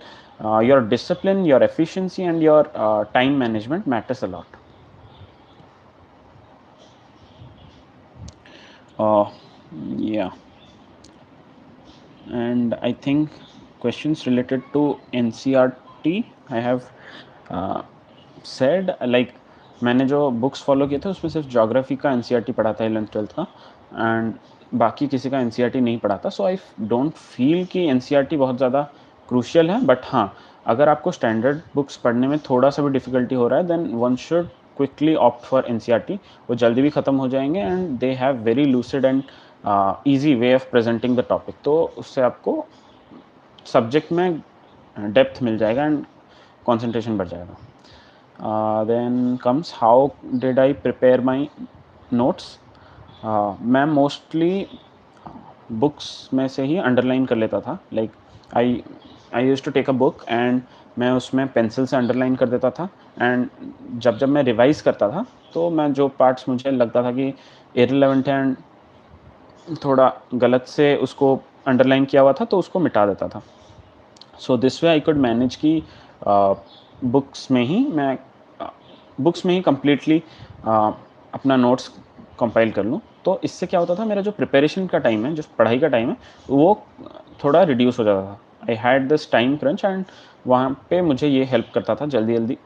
your discipline, your efficiency and your time management matters a lot. Yeah, and I think questions related to NCERT I have said, like मैंने जो बुक्स फॉलो किए थे उसमें सिर्फ ज्योग्राफी का NCERT पढ़ा था 11th-12th का, एंड बाकी किसी का NCERT नहीं पढ़ा था। सो आई डोंट फील कि NCERT बहुत ज़्यादा क्रूशियल है, बट हाँ, अगर आपको स्टैंडर्ड बुक्स पढ़ने में थोड़ा सा भी डिफ़िकल्टी हो रहा है then one should quickly opt for NCERT। वो जल्दी भी ख़त्म हो जाएंगे and they have very lucid and easy way of presenting the topic, तो उससे आपको सब्जेक्ट में डेप्थ मिल जाएगा एंड कंसंट्रेशन बढ़ जाएगा। Then comes how did I prepare my notes. मैं मोस्टली बुक्स में से ही अंडरलाइन कर लेता था, like I I use to take a book and मैं उसमें पेंसिल से अंडरलाइन कर देता था, एंड जब जब मैं रिवाइज़ करता था तो मैं जो पार्ट्स मुझे लगता था कि इररिलेवेंट है एंड थोड़ा गलत से उसको अंडरलाइन किया हुआ था तो उसको मिटा देता था। So this way I could manage कि बुक्स में ही मैं बुक्स में ही कम्प्लीटली अपना नोट्स कंपाइल कर लूँ। तो इससे क्या होता था, मेरा जो प्रिपरेशन का टाइम है, जो पढ़ाई का टाइम है, वो थोड़ा रिड्यूस हो जाता था। I had this time crunch and वहाँ पे मुझे ये हेल्प करता था जल्दी-जल्दी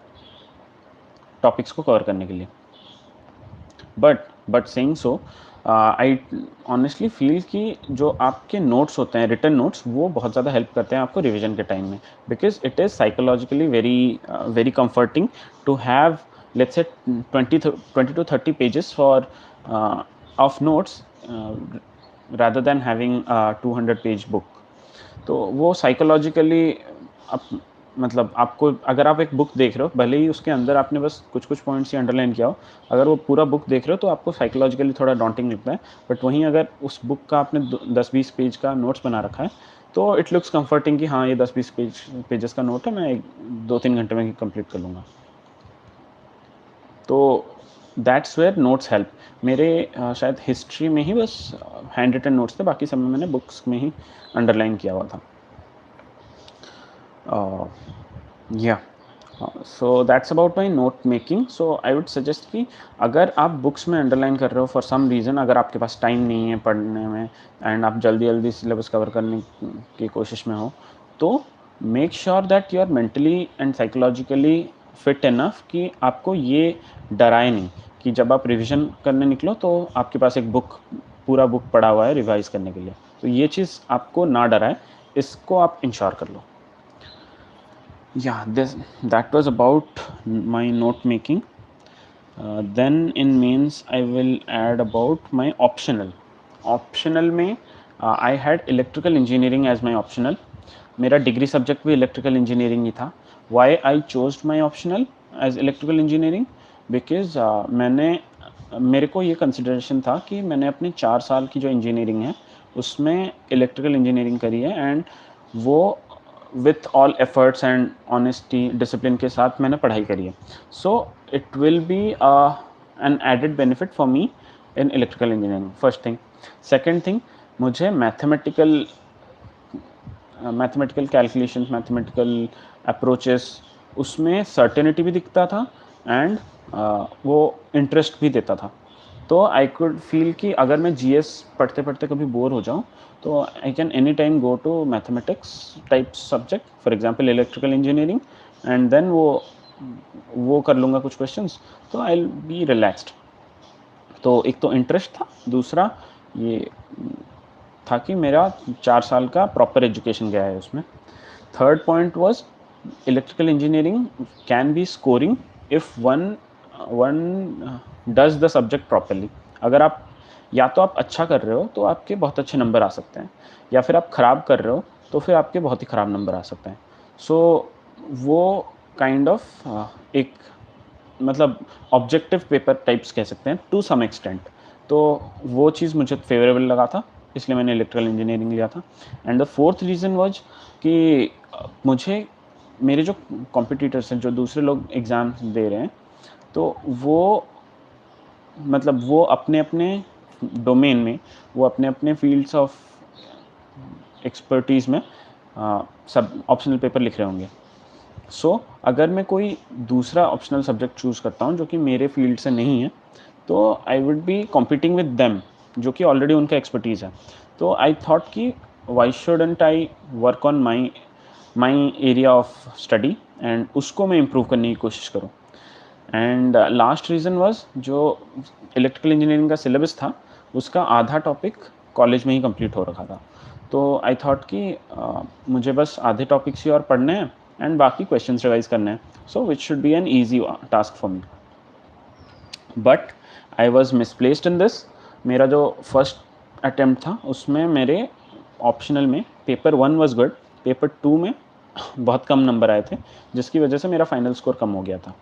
टॉपिक्स को कवर करने के लिए। But saying so I honestly feel कि जो आपके नोट्स होते हैं, रिटन नोट्स, वो बहुत ज़्यादा हेल्प करते हैं आपको रिवीजन के टाइम में, because it is psychologically very comforting to have let's say 20 to 30 pages for of notes rather than having a 200-page book। तो वो साइकोलॉजिकली मतलब आपको, अगर आप एक बुक देख रहे हो, भले ही उसके अंदर आपने बस कुछ कुछ पॉइंट्स ही अंडरलाइन किया हो, अगर वो पूरा बुक देख रहे हो तो आपको साइकोलॉजिकली थोड़ा डॉन्टिंग लगता है। बट वहीं अगर उस बुक का आपने 10-20 पेज का नोट्स बना रखा है तो इट लुक्स कंफर्टिंग कि हाँ, ये 10-20 पेजेस का नोट है, मैं 2-3 घंटे में कंप्लीट कर लूँगा। तो दैट्स वेयर नोट्स हेल्प। मेरे शायद हिस्ट्री में ही बस हैंड रिटन नोट्स थे, बाकी सब में मैंने बुक्स में ही अंडरलाइन किया हुआ था। या so that's about my note making. So I would suggest कि अगर आप बुक्स में अंडरलाइन कर रहे हो फॉर सम रीज़न, अगर आपके पास टाइम नहीं है पढ़ने में एंड आप जल्दी जल्दी सिलेबस कवर करने की कोशिश में हो, तो make sure that you are mentally and psychologically fit enough कि आपको ये डराए नहीं कि जब आप रिविजन करने निकलो तो आपके पास एक पूरा बुक पड़ा हुआ है रिवाइज करने के लिए। तो ये चीज़ आपको ना डराए, इसको आप इंश्योर कर लो। Yeah, that was about my note making. Then in mains I will add about my optional। optional में I had electrical engineering as my optional। मेरा डिग्री सब्जेक्ट भी इलेक्ट्रिकल इंजीनियरिंग ही था। Why I chose my optional as electrical engineering? Because मेरे को ये कंसिडरेशन था कि मैंने अपने 4 साल की जो इंजीनियरिंग है उसमें इलेक्ट्रिकल इंजीनियरिंग करी है, एंड वो with all efforts and honesty discipline के साथ मैंने पढ़ाई करी है। So it will be an added benefit for me in electrical engineering, first thing. Second thing, मुझे मैथमेटिकल कैलकुलेशंस, मैथमेटिकल अप्रोचेस, उसमें सर्टेनिटी भी दिखता था एंड वो इंटरेस्ट भी देता था। तो आई कुड फील कि अगर मैं जीएस पढ़ते पढ़ते कभी बोर हो जाऊँ तो I can any time go to mathematics type subject, for example electrical engineering, and then वो कर लूँगा कुछ क्वेश्चंस, तो आई विल बी रिलैक्स्ड। तो एक तो इंटरेस्ट था, दूसरा ये था कि मेरा 4 साल का प्रॉपर एजुकेशन गया है उसमें। Third point was electrical engineering can be scoring if one does the subject properly. अगर आप या तो आप अच्छा कर रहे हो तो आपके बहुत अच्छे नंबर आ सकते हैं, या फिर आप ख़राब कर रहे हो तो फिर आपके बहुत ही ख़राब नंबर आ सकते हैं। सो वो काइंड ऑफ एक मतलब ऑब्जेक्टिव पेपर टाइप्स कह सकते हैं टू सम एक्सटेंट। तो वो चीज़ मुझे फ़ेवरेबल लगा था, इसलिए मैंने इलेक्ट्रिकल इंजीनियरिंग लिया था। And the fourth reason was कि मुझे मेरे जो कॉम्पिटिटर्स हैं, जो दूसरे लोग एग्ज़ाम्स दे रहे हैं, तो वो मतलब वो अपने-अपने डोमेन में, वो अपने-अपने फ़ील्ड्स ऑफ एक्सपर्टीज़ में सब ऑप्शनल पेपर लिख रहे होंगे। सो अगर मैं कोई दूसरा ऑप्शनल सब्जेक्ट चूज़ करता हूँ जो कि मेरे फ़ील्ड से नहीं है, तो I would be competing with them, जो कि ऑलरेडी उनका एक्सपर्टीज़ है। तो आई थॉट कि why shouldn't I work on my my area of study and उसको मैं इम्प्रूव करने की कोशिश करूँ। एंड लास्ट रीज़न वाज़ जो इलेक्ट्रिकल इंजीनियरिंग का सिलेबस था, उसका आधा टॉपिक कॉलेज में ही कंप्लीट हो रखा था। तो आई थॉट कि मुझे बस आधे टॉपिक्स ही और पढ़ने हैं एंड बाकी क्वेश्चंस रिवाइज़ करने हैं। So which should be an easy task for me. But I was misplaced in this. मेरा जो फर्स्ट अटेम्प्ट था उसमें मेरे ऑप्शनल में पेपर 1 वाज़ गुड, पेपर 2 में बहुत कम नंबर आए थे, जिसकी वजह से मेरा फाइनल स्कोर कम हो गया था।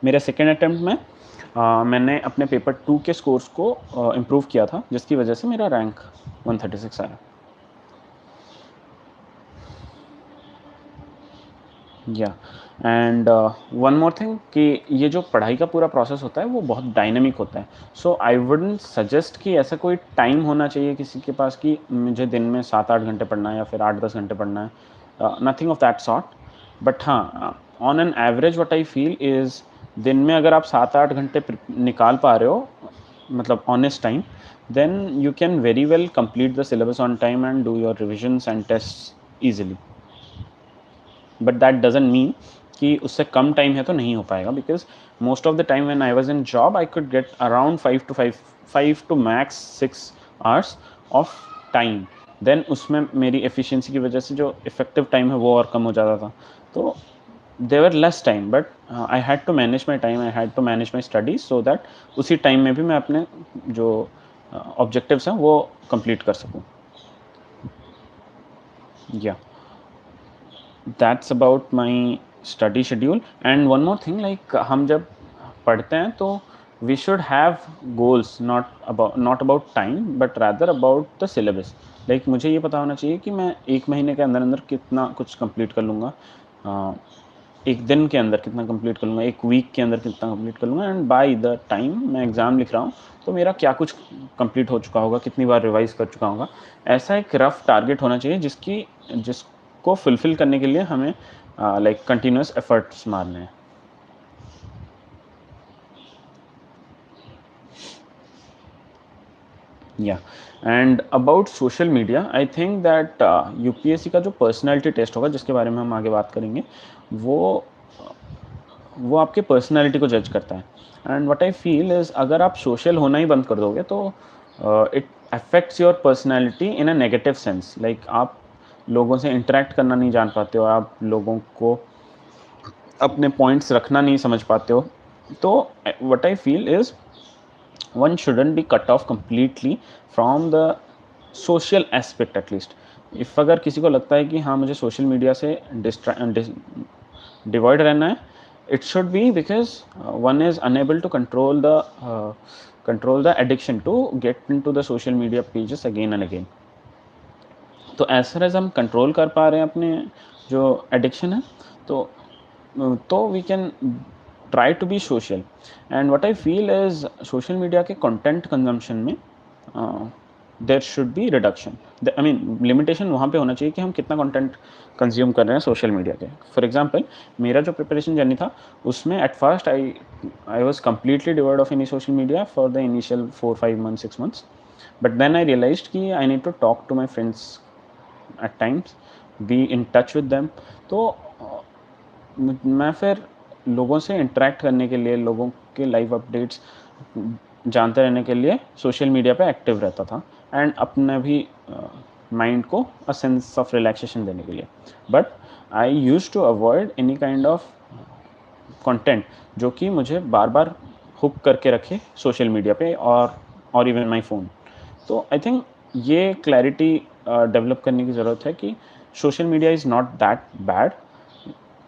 मेरे सेकेंड अटेम्प्ट में मैंने अपने पेपर 2 के स्कोर्स को इम्प्रूव किया था, जिसकी वजह से मेरा रैंक 136 आया। या एंड वन मोर थिंग कि ये जो पढ़ाई का पूरा प्रोसेस होता है वो बहुत डायनेमिक होता है। सो आई वुडंट सजेस्ट कि ऐसा कोई टाइम होना चाहिए किसी के पास कि मुझे दिन में 7-8 घंटे पढ़ना है या फिर 8-10 घंटे पढ़ना है, nothing of that sort. But हाँ, on an average what I feel is दिन में अगर आप 7-8 घंटे निकाल पा रहे हो, मतलब honest time, then you can very well complete the syllabus on time and do your revisions and test easily. But that doesn't mean कि उससे कम टाइम है तो नहीं हो पाएगा, because most of the time when I was in job I could get around 5 to max 6 hours of time. Then उसमें मेरी एफिशिएंसी की वजह से जो इफेक्टिव टाइम है वो और कम हो जाता था। तो देवर less time, but I had to manage my time, I had to manage my studies so that उसी टाइम में भी मैं अपने जो ऑब्जेक्टिव्स हैं वो कंप्लीट कर सकूँ। या that's about my study schedule. And one more thing, like हम जब पढ़ते हैं तो we should have goals, not about time but rather about the syllabus. Like मुझे ये पता होना चाहिए कि मैं 1 महीने के अंदर अंदर कितना कुछ कंप्लीट कर लूँगा, एक दिन के अंदर कितना कंप्लीट कर लूँगा, एक वीक के अंदर कितना कंप्लीट कर लूँगा, एंड बाय द टाइम मैं एग्ज़ाम लिख रहा हूँ तो मेरा क्या कुछ कंप्लीट हो चुका होगा, कितनी बार रिवाइज़ कर चुका होगा। ऐसा एक रफ़ टारगेट होना चाहिए जिसको फुलफ़िल करने के लिए हमें लाइक कंटिन्यूअस एफ़र्ट्स मारने हैं। या and about social media, I think that UPSC का जो पर्सनैलिटी टेस्ट होगा, जिसके बारे में हम आगे बात करेंगे, वो वो आपके पर्सनैलिटी को जज करता है। And what I feel is अगर आप सोशल होना ही बंद कर दोगे तो it affects your personality in a negative sense. Like आप लोगों से इंटरेक्ट करना नहीं जान पाते हो, आप लोगों को अपने पॉइंट्स रखना नहीं समझ पाते हो। तो what I feel is one shouldn't be cut off completely from the social aspect at least। if अगर किसी को लगता है कि हाँ मुझे सोशल मीडिया से डिवाइड रहना है, it should be because one is unable to control the addiction to get in to the social media pages again and again. तो एज फर एज हम कंट्रोल कर पा रहे हैं अपने जो एडिक्शन है, तो we can try to be social. And what I feel is social media के कंटेंट कंजम्पशन में there should be reduction. I mean limitation वहाँ पे होना चाहिए कि हम कितना कंटेंट कंज्यूम कर रहे हैं सोशल मीडिया के। फॉर एग्जांपल मेरा जो प्रिपरेशन जर्नी था उसमें at first I was completely devoid of any social media for the initial 4-5 months 6 months। But then I realised कि I need to talk to my friends at times, be in touch with them। तो मैं फिर लोगों से इंटरेक्ट करने के लिए, लोगों के लाइव अपडेट्स जानते रहने के लिए सोशल मीडिया पे एक्टिव रहता था, एंड अपने भी माइंड को अ सेंस ऑफ रिलैक्सेशन देने के लिए। But I used to avoid any kind of content जो कि मुझे बार बार हुक करके रखे सोशल मीडिया पे और इवन माय फ़ोन। तो आई थिंक ये क्लैरिटी डेवलप करने की ज़रूरत है कि social media is not that bad,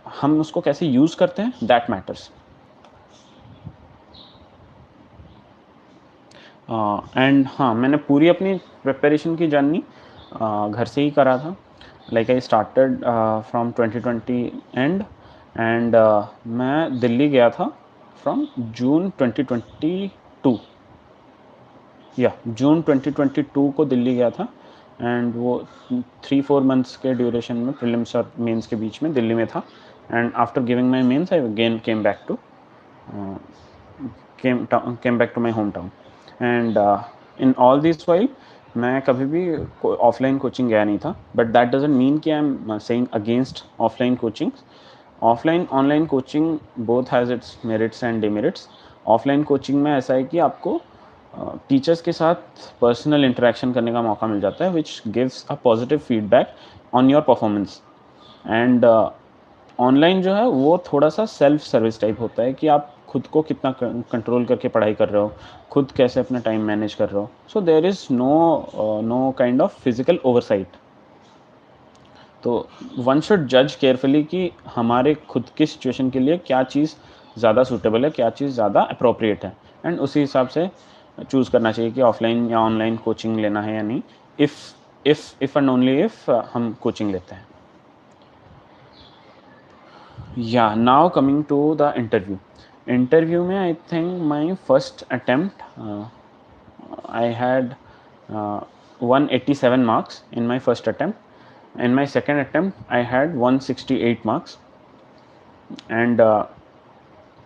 हम उसको कैसे यूज़ करते हैं दैट मैटर्स। एंड हाँ, मैंने पूरी अपनी प्रिपरेशन की जर्नी घर से ही करा था। Like I started from 2020 and and मैं दिल्ली गया था फ्रॉम जून 2022, या जून 2022 को दिल्ली गया था। एंड वो 3-4 मंथ्स के ड्यूरेशन में प्रीलिम्स और मेंस के बीच में दिल्ली में था। And after giving my mains I again came back to my home town. And in all this while मैं कभी भी ऑफलाइन कोचिंग गया नहीं था, बट दैट डजंट मीन कि I am saying against offline coaching. Offline online coaching both has its merits and demerits. Offline coaching में ऐसा है कि आपको टीचर्स के साथ पर्सनल इंटरेक्शन करने का मौका मिल जाता है, which gives a positive feedback on your performance. And online जो है वो थोड़ा सा सेल्फ सर्विस टाइप होता है कि आप खुद को कितना कंट्रोल करके पढ़ाई कर रहे हो, खुद कैसे अपना टाइम मैनेज कर रहे हो। So there is no kind of physical oversight. तो वन शुड जज केयरफुली कि हमारे खुद की सिचुएशन के लिए क्या चीज़ ज़्यादा सूटेबल है, क्या चीज़ ज़्यादा अप्रोप्रिएट है, एंड उसी हिसाब से चूज़ करना चाहिए कि ऑफलाइन या ऑनलाइन कोचिंग लेना है या नहीं, इफ़ एंड ओनली इफ़ हम कोचिंग लेते हैं। Yeah now coming to the interview. Interview में I think my first attempt I had 187 marks in my first attempt. In my second attempt, I had 168 marks. And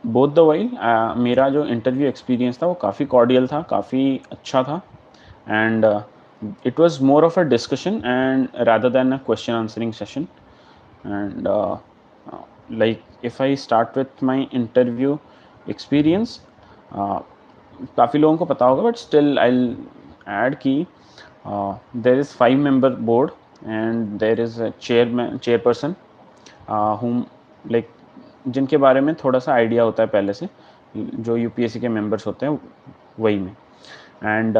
both the while मेरा जो इंटरव्यू एक्सपीरियंस था वो काफ़ी कॉर्डियल था, काफ़ी अच्छा था। And it was more of a discussion and rather than a question answering session. And like if I start with my interview experience, काफ़ी लोगों को पता होगा, बट स्टिल आई ऐड कि there is 5 member board and there is chairperson हुम, लाइक जिनके बारे में थोड़ा सा आइडिया होता है पहले से, जो यूपीएससी के मेंबर्स होते हैं वही में। एंड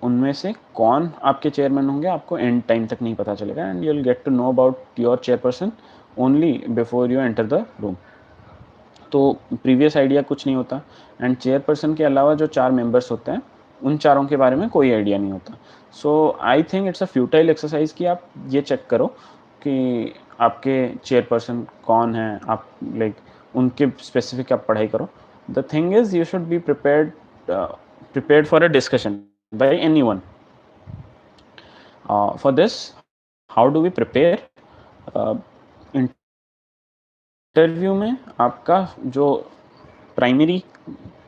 उनमें से कौन आपके चेयरमैन होंगे आपको एंड टाइम तक नहीं पता चलेगा, and you will get to know about your chairperson only before you enter the room. तो प्रीवियस आइडिया कुछ नहीं होता, एंड चेयरपर्सन के अलावा जो 4 मेंबर्स होते हैं उन चारों के बारे में कोई आइडिया नहीं होता। So I think it's a futile exercise कि आप ये चेक करो कि आपके चेयरपर्सन कौन है, आप लाइक उनके स्पेसिफिक आप पढ़ाई करो। The thing is you should B prepared for a discussion by anyone. For this, how do we prepare? Interview में आपका जो प्राइमरी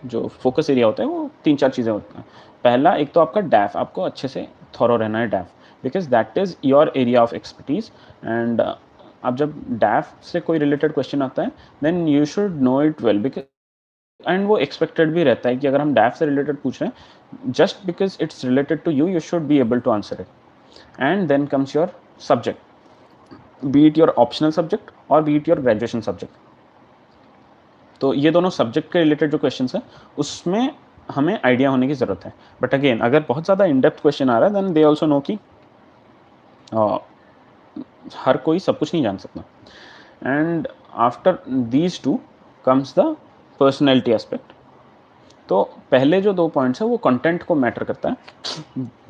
जो फोकस एरिया होता है वो 3-4 चीज़ें होती हैं। पहला, एक तो आपका डैफ, आपको अच्छे से थॉरो रहना है DAF, because that is your area of expertise. And आप जब डैफ से कोई रिलेटेड क्वेश्चन आता है then you should know it well, because and वो एक्सपेक्टेड भी रहता है कि अगर हम डैफ से रिलेटेड पूछ रहे हैं, just because it's related to you, you should be able to answer it. And then comes your subject, be it your optional subject और be it your graduation subject. तो ये दोनों सब्जेक्ट के रिलेटेड जो क्वेश्चंस हैं उसमें हमें आइडिया होने की ज़रूरत है। बट अगेन अगर बहुत ज़्यादा इन डेप्थ क्वेश्चन आ रहा है देन दे ऑल्सो नो कि हर कोई सब कुछ नहीं जान सकता। And after these two comes the personality aspect. तो पहले जो 2 पॉइंट्स है वो कंटेंट को मैटर करता है,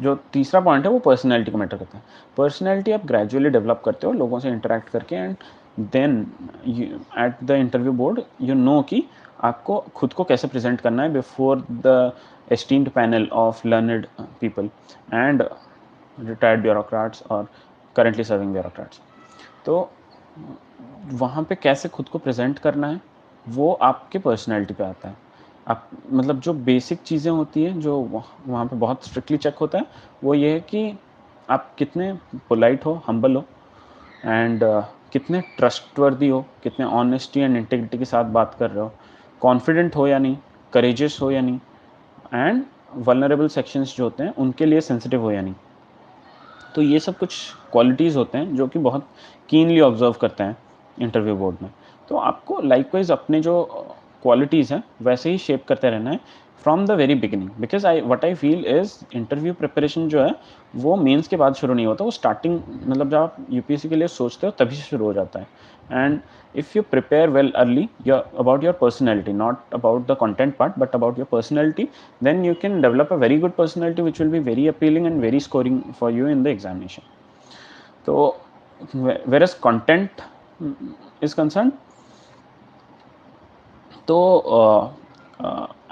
जो तीसरा पॉइंट है वो पर्सनैलिटी को मैटर करता है। पर्सनैलिटी आप ग्रेजुअली डेवलप करते हो लोगों से इंटरेक्ट करके, and then at the interview board you know कि आपको खुद को कैसे प्रेजेंट करना है before the esteemed panel of learned people and retired bureaucrats और करेंटली सर्विंग ब्यूरोक्रेट्स। तो वहाँ पे कैसे खुद को प्रेजेंट करना है वो आपके पर्सनैलिटी पे आता है। आप मतलब जो बेसिक चीज़ें होती हैं जो वहाँ पे बहुत स्ट्रिक्टली चेक होता है, वो ये है कि आप कितने पोलाइट हो, हम्बल हो, एंड कितने ट्रस्टवर्दी हो, कितने ऑनेस्टी एंड इंटेग्रिटी के साथ बात कर रहे हो, कॉन्फिडेंट हो या नहीं, करेजियस हो या नहीं, एंड वल्नरेबल सेक्शंस जो होते हैं उनके लिए सेंसिटिव हो या नहीं। तो ये सब कुछ क्वालिटीज़ होते हैं जो कि बहुत कीनली ऑब्जर्व करते हैं इंटरव्यू बोर्ड में। तो आपको लाइकवाइज अपने जो क्वालिटीज़ हैं वैसे ही शेप करते रहना है from the very beginning, because what I feel is interview preparation जो है वो मेंस के बाद शुरू नहीं होता, वो स्टार्टिंग मतलब जब आप यूपीएससी के लिए सोचते हो तभी से शुरू हो जाता है. And if you prepare well early about your personality, not about the content part but about your personality, then you can develop a very good personality which will be very appealing and very scoring for you in the examination. So whereas content is concerned, तो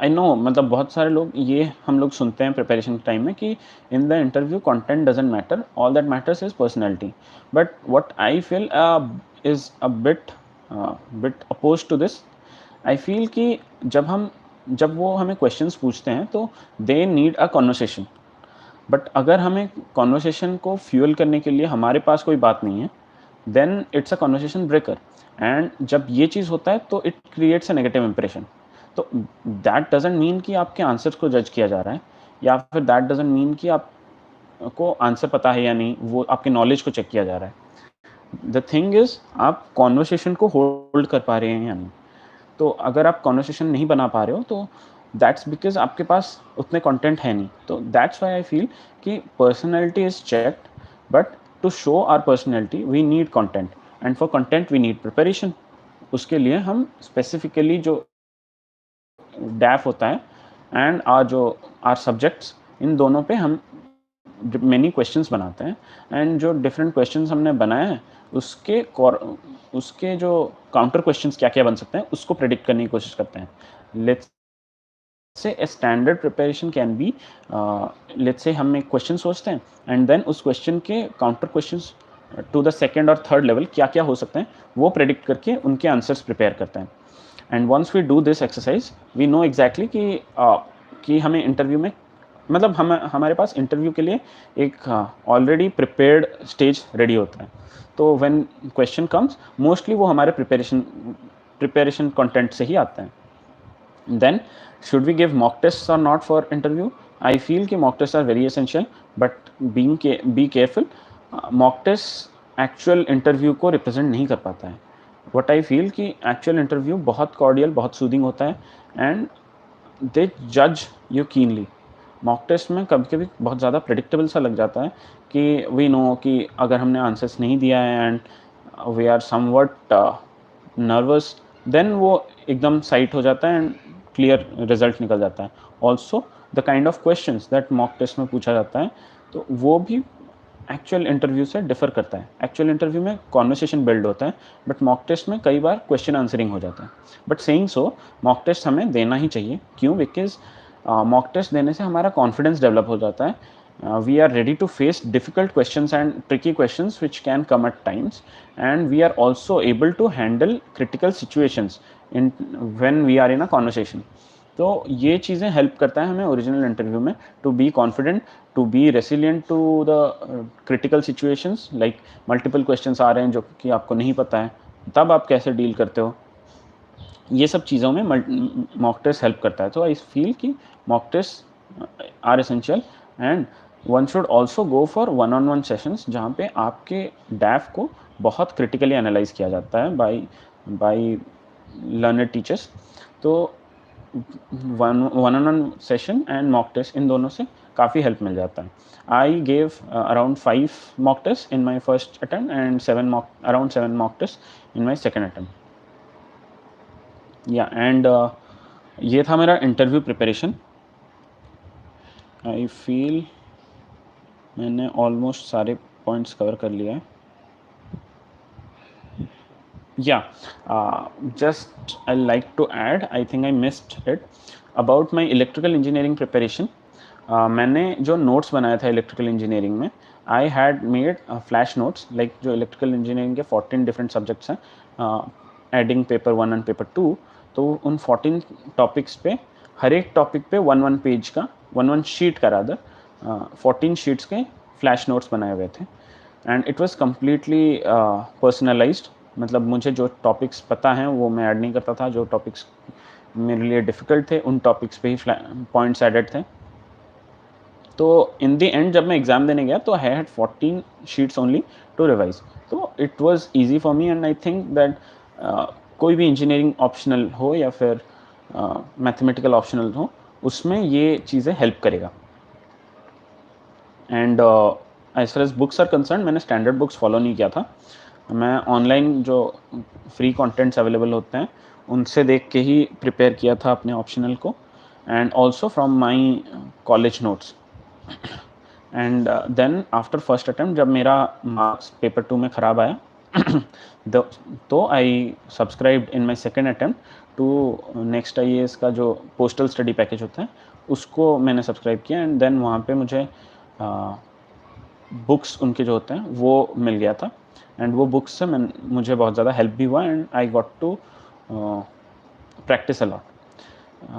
आई नो मतलब बहुत सारे लोग ये हम लोग सुनते हैं प्रिपरेशन के टाइम में कि in the interview content doesn't matter, all that matters is personality. But what I feel is a bit oppose to this. I feel कि जब वो हमें क्वेश्चंस पूछते हैं तो they need a conversation. But अगर हमें कॉन्वर्सेशन को फ्यूल करने के लिए हमारे पास कोई बात नहीं है, then it's a conversation breaker. And जब ये चीज़ होता है तो it creates a negative impression. तो दैट डजंट मीन कि आपके आंसर्स को जज किया जा रहा है, या फिर दैट डजंट मीन कि आपको आंसर पता है या नहीं, वो आपके नॉलेज को चेक किया जा रहा है. द थिंग इज आप कॉन्वर्सेशन को होल्ड कर पा रहे हैं या नहीं. तो अगर आप कॉन्वर्सेशन नहीं बना पा रहे हो तो दैट्स बिकॉज आपके पास उतने कंटेंट है नहीं. तो दैट्स व्हाई आई फील कि personality is checked, but to show our personality we need content, and for content we need preparation. उसके लिए हम स्पेसिफिकली जो डैफ होता है एंड आर सब्जेक्ट्स, इन दोनों पे हम मेनी क्वेश्चंस बनाते हैं. एंड जो डिफरेंट क्वेश्चंस हमने बनाए हैं उसके जो काउंटर क्वेश्चंस क्या क्या बन सकते हैं उसको प्रेडिक्ट करने की कोशिश करते हैं. Let's say a standard preparation can be let's say हम एक क्वेश्चन सोचते हैं एंड देन उस क्वेश्चन के counter questions to the second और थर्ड लेवल क्या क्या हो सकते हैं वो प्रेडिक्ट करके उनके आंसर्स प्रिपेयर करते हैं. And once we do this exercise we know exactly कि हमें इंटरव्यू में मतलब हमारे पास इंटरव्यू के लिए एक ऑलरेडी प्रिपेयर्ड स्टेज रेडी होता है. तो व्हेन क्वेश्चन कम्स मोस्टली वो हमारे प्रिपरेशन कंटेंट से ही आता है. Then, should we give mock tests or not for interview? I feel कि mock tests are very essential, but be careful. Mock tests actual interview को represent नहीं कर पाता है. What I feel कि actual interview बहुत cordial, बहुत soothing होता है, and they judge you keenly. Mock test में कभी कभी बहुत ज़्यादा प्रेडिक्टेबल सा लग जाता है कि वी नो कि अगर हमने आंसर्स नहीं दिया है and we are somewhat nervous, then वो एकदम साइट हो जाता है एंड क्लियर रिजल्ट निकल जाता है. Also the kind of questions that mock test में पूछा जाता है तो वो भी एक्चुअल इंटरव्यू से डिफर करता है. एक्चुअल इंटरव्यू में कॉन्वर्सेशन बिल्ड होता है, बट मॉक टेस्ट में कई बार क्वेश्चन आंसरिंग हो जाता है. But saying so mock test हमें देना ही चाहिए. क्यों? बिकॉज मॉक टेस्ट देने से हमारा कॉन्फिडेंस डेवलप हो जाता है. We are ready to face difficult questions and tricky questions which can come at times, and we are also able to handle critical situations when we are in a conversation. तो ये चीज़ें हेल्प करता है हमें ओरिजिनल इंटरव्यू में to be confident, to be resilient to the critical situations. Like multiple questions आ रहे हैं जो कि आपको नहीं पता है, तब आप कैसे डील करते हो. ये सब चीज़ों में मॉक टेस्ट हेल्प करता है. तो आई फील कि mock test are essential, and one should also go for one on one sessions जहाँ पे आपके डैफ को बहुत क्रिटिकली एनालाइज किया जाता है बाय लर्नड टीचर्स. तो one on one session and mock test, इन दोनों से काफ़ी हेल्प मिल जाता है. I gave around 5 mock test in my first attempt and around 7 mock test in my second attempt. Yeah and ये था मेरा इंटरव्यू प्रिपरेशन. आई फील मैंने ऑलमोस्ट सारे पॉइंट्स कवर कर लिया है. Yeah just I like to add, I think I missed it, about my electrical engineering preparation. मैंने जो नोट्स बनाया था इलेक्ट्रिकल इंजीनियरिंग में, I had made flash notes. Like जो इलेक्ट्रिकल इंजीनियरिंग के 14 डिफरेंट सब्जेक्ट्स हैं, एडिंग पेपर 1 एंड पेपर 2, तो उन 14 टॉपिक्स पे हर एक टॉपिक पे 1 पेज का 1 शीट का रादर 14 शीट्स के फ्लैश नोट्स बनाए हुए थे. And it was completely personalised. मतलब मुझे जो टॉपिक्स पता हैं वो मैं ऐड नहीं करता था, जो टॉपिक्स मेरे लिए डिफ़िकल्ट थे उन टॉपिक्स पे ही पॉइंट्स एडेड थे. तो इन द एंड जब मैं एग्ज़ाम देने गया तो I had 14 sheets only to revise. तो it was easy for me, and I think that कोई भी इंजीनियरिंग ऑप्शनल हो या फिर मैथमेटिकल ऑप्शनल हो, उसमें ये चीज़ें हेल्प करेगा। And as far as books are concerned, मैंने स्टैंडर्ड बुक्स फॉलो नहीं किया था। मैं ऑनलाइन जो फ्री कंटेंट्स अवेलेबल होते हैं उनसे देख के ही प्रिपेयर किया था अपने ऑप्शनल को, and also from my college notes. And then after first attempt जब मेरा मार्क्स पेपर 2 में ख़राब आया तो I subscribed in my second attempt to next IAS का जो पोस्टल स्टडी पैकेज होता है उसको मैंने सब्सक्राइब किया, एंड देन वहाँ पे मुझे बुक्स उनके जो होते हैं वो मिल गया था, एंड वो बुक्स से मुझे बहुत ज़्यादा हेल्प भी हुआ, and I got to practice a lot.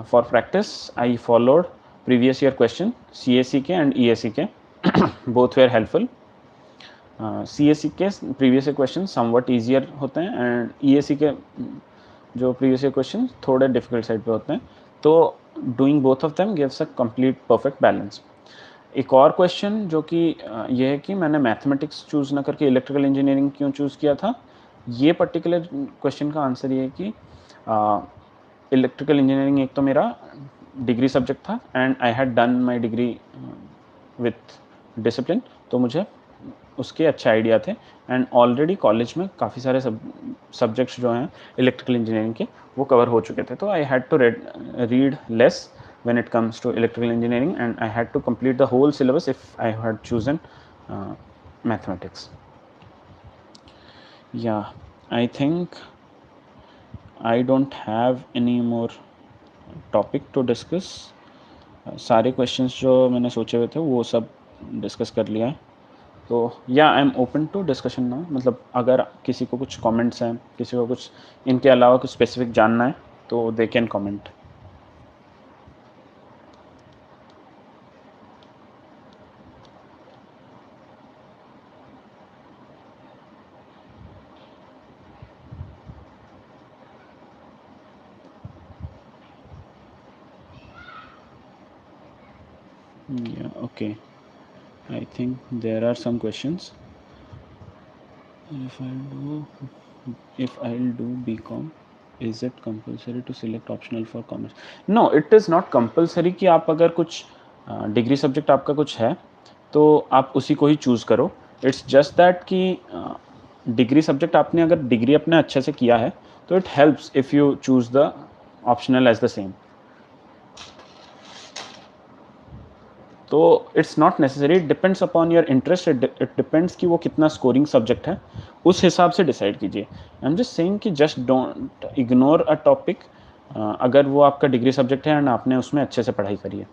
For practice I followed previous year question CSE के एंड ESE के, बोथ वेर हेल्पफुल। CSE के previous year question somewhat easier होते हैं, एंड ESE के जो प्रीवियस ईयर क्वेश्चन थोड़े डिफिकल्ट साइड पे होते हैं, तो doing both of them gives a complete perfect balance. एक और क्वेश्चन जो कि ये है कि मैंने मैथमेटिक्स चूज़ ना करके इलेक्ट्रिकल इंजीनियरिंग क्यों चूज़ किया था। ये पर्टिकुलर क्वेश्चन का आंसर ये है कि इलेक्ट्रिकल इंजीनियरिंग एक तो मेरा डिग्री सब्जेक्ट था, and I had done my degree with discipline, तो मुझे उसके अच्छे आइडिया थे, एंड ऑलरेडी कॉलेज में काफ़ी सारे सब्जेक्ट्स जो हैं इलेक्ट्रिकल इंजीनियरिंग के वो कवर हो चुके थे, तो I had to read less when it comes to electrical engineering, and I had to complete the whole syllabus if I had chosen mathematics. Yeah, I think I don't have any more topic to discuss. सारे questions जो मैंने सोचे हुए थे वो सब डिस्कस कर लिया है, तो yeah I am open to discussion now. मतलब अगर किसी को कुछ कमेंट्स हैं, किसी को कुछ इनके अलावा कुछ स्पेसिफिक जानना है तो they can comment. Yeah, okay. I think there are some questions. If I'll do BCom, is it compulsory to select optional for commerce? No, it is not compulsory कि आप अगर कुछ डिग्री सब्जेक्ट आपका कुछ है तो आप उसी को ही चूज़ करो। इट्स जस्ट दैट कि डिग्री सब्जेक्ट आपने अगर डिग्री अपने अच्छे से किया है तो it helps if you choose the optional as the same. तो it's not necessary, it depends upon your interest, it depends कि वो कितना स्कोरिंग सब्जेक्ट है, उस हिसाब से डिसाइड कीजिए। आई एम जस्ट सेइंग कि just don't ignore a topic अगर वो आपका डिग्री सब्जेक्ट है एंड आपने उसमें अच्छे से पढ़ाई करी है।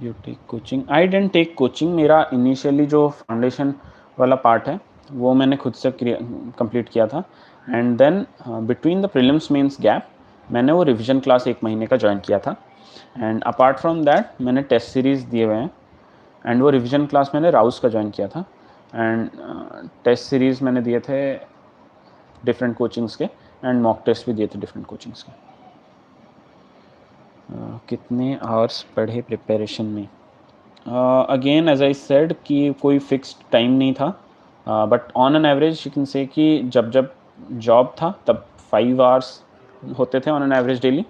You take coaching? I didn't take coaching. मेरा इनिशियली जो फाउंडेशन वाला पार्ट है वो मैंने खुद से कंप्लीट किया था, and then between the prelims mains gap मैंने वो रिवीजन क्लास 1 महीने का ज्वाइन किया था, एंड अपार्ट फ्रॉम दैट मैंने टेस्ट सीरीज़ दिए हुए हैं, एंड वो रिवीजन क्लास मैंने राउस का ज्वाइन किया था, एंड टेस्ट सीरीज़ मैंने दिए थे डिफरेंट कोचिंग्स के, एंड मॉक टेस्ट भी दिए थे डिफरेंट कोचिंग्स के। कितने आवर्स पढ़े प्रिपरेशन में? अगेन एज आई सेड कि कोई फिक्स्ड टाइम नहीं था, but on an average you can say कि जब जब जॉब था तब 5 आवर्स होते थे on an average daily,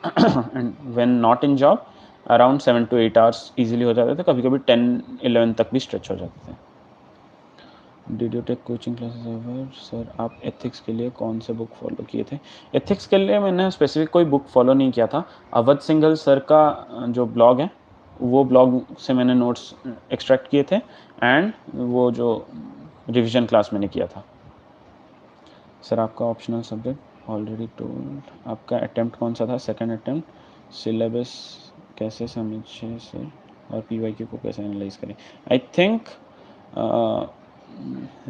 and when not in job around 7 to 8 hours easily हो जाते थे, कभी कभी 10-11 तक भी स्ट्रेच हो जाते थे। Did you take coaching classes ever? Sir आप एथिक्स के लिए कौन से बुक फॉलो किए थे? एथिक्स के लिए मैंने स्पेसिफिक कोई बुक फॉलो नहीं किया था। अवध सिंघल सर का जो ब्लॉग है वो ब्लॉग से मैंने नोट्स एक्सट्रैक्ट किए थे, एंड वो जो रिवीजन क्लास मैंने किया था। सर आपका ऑप्शनल सब्जेक्ट ऑलरेडी टोल्ड। आपका अटैम्प्ट कौन सा था? Second attempt. सिलेबस कैसे समझे सर, और PYQ को कैसे एनालाइज करें? I think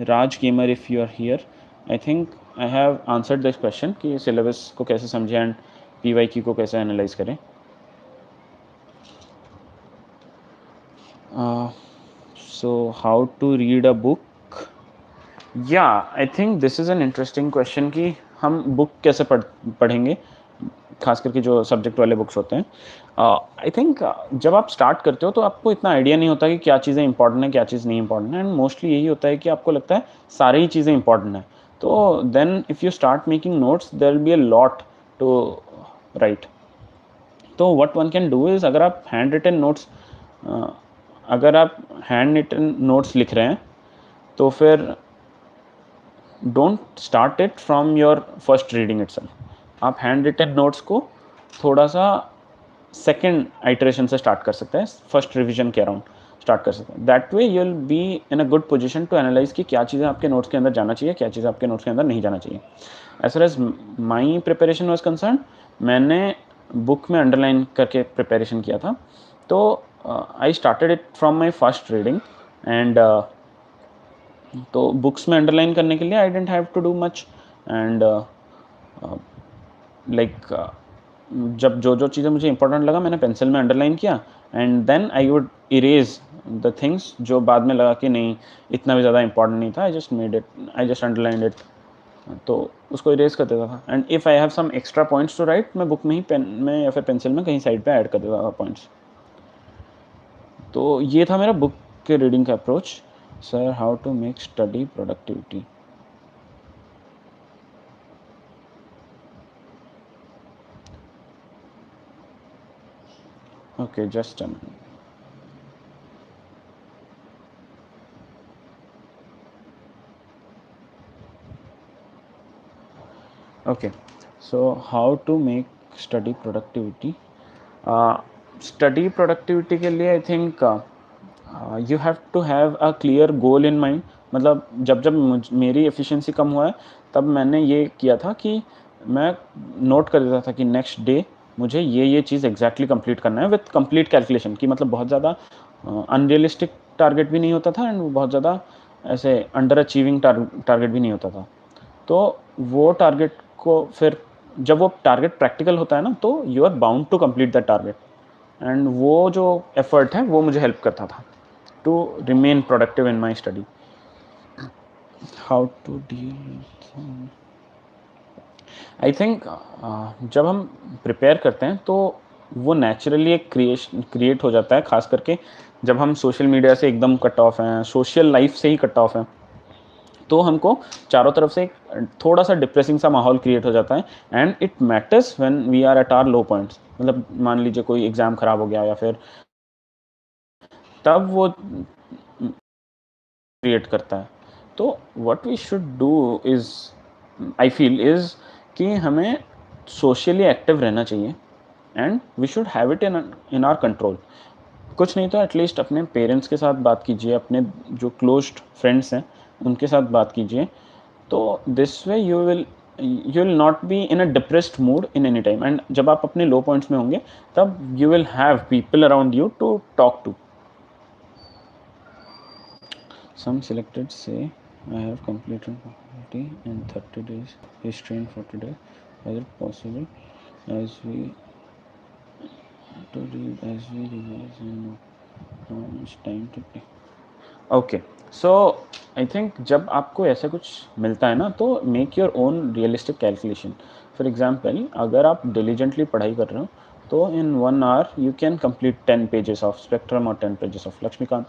Raj Gamer, if you are here, I think I have answered this question कि syllabus को कैसे समझें and PYQ को कैसे analyze करें। So how to read a book? Yeah, I think this is an interesting question कि हम book कैसे पढ़ेंगे, खास करके जो subject वाले books होते हैं। आई थिंक जब आप स्टार्ट करते हो तो आपको इतना आइडिया नहीं होता कि क्या चीज़ें इंपॉर्टेंट है, क्या चीज़ नहीं इंपॉर्टेंट है, एंड मोस्टली यही होता है कि आपको लगता है सारी ही चीज़ें इंपॉर्टेंट है। तो then if you start making notes there will be a lot to write. तो what one can do is, अगर आप हैंड रिटन नोट्स लिख रहे हैं तो फिर don't start it from your first reading itself. आप हैंड रिटन नोट्स को थोड़ा सा सेकेंड आइटरेशन से स्टार्ट कर सकते हैं, फर्स्ट रिवीजन के अराउंड स्टार्ट कर सकते हैं। That way you will be in a good position to analyse कि क्या चीज़ें आपके नोट्स के अंदर जाना चाहिए, क्या चीज़ें आपके नोट्स के अंदर नहीं जाना चाहिए। As far as my preparation was concern, मैंने बुक में अंडरलाइन करके प्रिपरेशन किया था। तो I started it from my first reading and तो बुक्स में अंडरलाइन करने के लिए I didn't have to do much and like जब जो जो चीज़ें मुझे इंपॉर्टेंट लगा मैंने पेंसिल में अंडरलाइन किया and then I would erase the things जो बाद में लगा कि नहीं इतना भी ज़्यादा इंपॉर्टेंट नहीं था, आई जस्ट अंडरलाइंड इट, तो उसको इरेज कर देता था। And if I have some extra points to write, मैं बुक में ही पेन में या फिर पेंसिल में कहीं साइड पे ऐड कर देता था पॉइंट्स। तो ये था मेरा बुक के रीडिंग का approach. Sir, how to make study productivity. Okay, just a minute. Okay, so how to make study productivity? Study productivity के लिए I think you have to have a clear goal in mind. मतलब जब जब मेरी एफिशिएंसी कम हुआ है तब मैंने ये किया था कि मैं नोट कर देता था कि नेक्स्ट डे मुझे ये चीज़ एग्जैक्टली कंप्लीट करना है विथ कंप्लीट कैलकुलेशन की। मतलब बहुत ज़्यादा अनरियलिस्टिक टारगेट भी नहीं होता था एंड बहुत ज़्यादा ऐसे अंडर अचीविंग टारगेट भी नहीं होता था। तो वो टारगेट को फिर जब वो टारगेट प्रैक्टिकल होता है ना, तो you are bound to complete that target and वो जो एफर्ट है वो मुझे हेल्प करता था to remain productive in my study. How to deal, I think जब हम प्रिपेयर करते हैं तो वो नेचुरली एक क्रिएट हो जाता है, खास करके जब हम सोशल मीडिया से एकदम कट ऑफ हैं, सोशल लाइफ से ही कट ऑफ हैं, तो हमको चारों तरफ से एक थोड़ा सा डिप्रेसिंग सा माहौल क्रिएट हो जाता है and it matters when we are at our low points. मतलब मान लीजिए कोई एग्जाम खराब हो गया या फिर तब वो क्रिएट करता है। तो what we should do is, I feel is कि हमें सोशली एक्टिव रहना चाहिए and we should have it in our control. कुछ नहीं तो एटलीस्ट अपने पेरेंट्स के साथ बात कीजिए, अपने जो क्लोज्ड फ्रेंड्स हैं उनके साथ बात कीजिए। तो this way you will not be in a depressed mood in any time and जब आप अपने लो पॉइंट्स में होंगे तब you will have people around you to talk to. Some selected से I have completed faculty in 30 days, history in 40 days. Is it possible as we to read as we revise and know how much time to take? Okay, so I think जब आपको ऐसा कुछ मिलता है ना तो make your own realistic calculation. For example, अगर आप डिलीजेंटली पढ़ाई कर रहे हो तो in 1 hour you can complete 10 pages of spectrum और 10 पेजेस ऑफ लक्ष्मीकांत।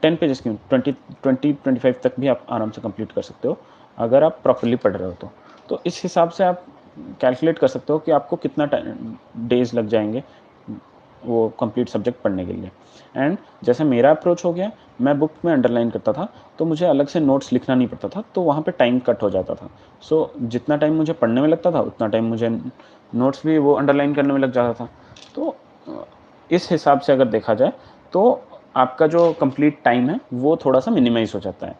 10 पेजेस क्यों, 20-25 तक भी आप आराम से कंप्लीट कर सकते हो अगर आप प्रॉपरली पढ़ रहे हो तो इस हिसाब से आप कैलकुलेट कर सकते हो कि आपको कितना डेज लग जाएंगे वो कंप्लीट सब्जेक्ट पढ़ने के लिए। एंड जैसे मेरा अप्रोच हो गया, मैं बुक में अंडरलाइन करता था तो मुझे अलग से नोट्स लिखना नहीं पड़ता था, तो वहाँ पे टाइम कट हो जाता था। सो जितना टाइम मुझे पढ़ने में लगता था उतना टाइम मुझे नोट्स भी वो अंडरलाइन करने में लग जाता था। तो इस हिसाब से अगर देखा जाए तो आपका जो कंप्लीट टाइम है वो थोड़ा सा मिनिमाइज हो जाता है।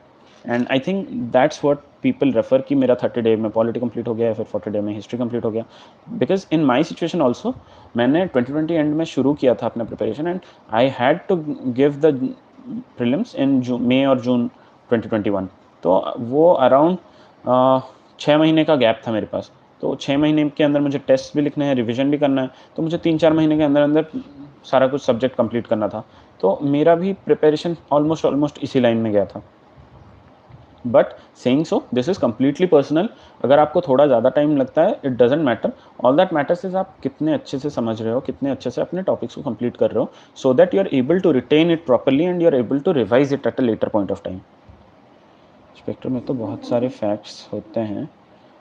And I think that's what people refer कि मेरा 30 डे में पॉलिटी कंप्लीट हो गया या फिर 40 डे में हिस्ट्री कंप्लीट हो गया। Because in my situation also मैंने 2020 एंड में शुरू किया था अपना preparation and I had to give the prelims in May और जून 2021। तो वो अराउंड 6 महीने का गैप था मेरे पास। तो 6 महीने के अंदर मुझे टेस्ट भी लिखने हैं, रिविजन भी करना है, तो मुझे 3-4 महीने के अंदर अंदर सारा कुछ सब्जेक्ट कंप्लीट करना था। तो मेरा भी प्रिपरेशन ऑलमोस्ट इसी लाइन में गया था। But saying so this is completely personal. अगर आपको थोड़ा ज़्यादा टाइम लगता है, it doesn't matter. All that matters is आप कितने अच्छे से समझ रहे हो, कितने अच्छे से अपने टॉपिक्स को कंप्लीट कर रहे हो, so that you are able to retain it properly and you are able to revise it at a later point of time. Spectrum में तो बहुत सारे फैक्ट्स होते हैं,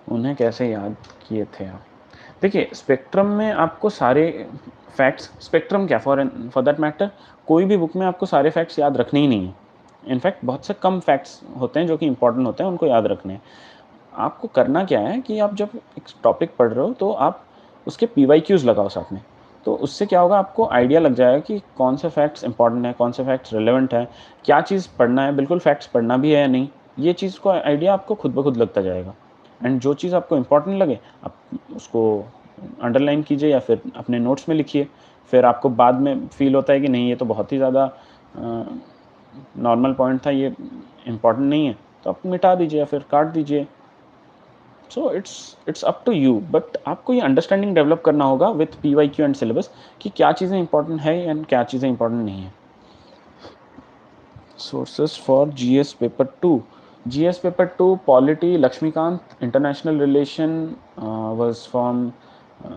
उन्हें कैसे याद किए थे आप? देखिए, स्पेक्ट्रम में आपको सारे फैक्ट्स, स्पेक्ट्रम क्या, फॉर दैट मैटर कोई भी बुक में आपको सारे फैक्ट्स याद रखने ही नहीं है। इनफैक्ट बहुत से कम फैक्ट्स होते हैं जो कि इंपॉर्टेंट होते हैं, उनको याद रखने हैं। आपको करना क्या है कि आप जब एक टॉपिक पढ़ रहे हो तो आप उसके PYQs लगाओ साथ में। तो उससे क्या होगा, आपको आइडिया लग जाएगा कि कौन से फैक्ट्स इंपॉर्टेंट है, कौन से फैक्ट्स रिलेवेंट है, क्या चीज़ पढ़ना है, बिल्कुल फैक्ट्स पढ़ना भी है या नहीं। ये चीज़ को आइडिया आपको खुद ब खुद लगता जाएगा। एंड जो चीज़ आपको इंपॉर्टेंट लगे आप उसको अंडरलाइन कीजिए या फिर अपने नोट्स में लिखिए। फिर आपको बाद में फील होता है कि नहीं, ये तो बहुत ही ज़्यादा नॉर्मल पॉइंट था, ये इम्पॉर्टेंट नहीं है, तो आप मिटा दीजिए या फिर काट दीजिए। So it's up to you, but आपको ये अंडरस्टैंडिंग डेवलप करना होगा विथ PYQ एंड सिलेबस कि क्या चीज़ें इंपॉर्टेंट है एंड क्या चीज़ें इंपॉर्टेंट नहीं है। Sources for GS paper 2, GS paper 2 polity Laxmikanth, international relation was from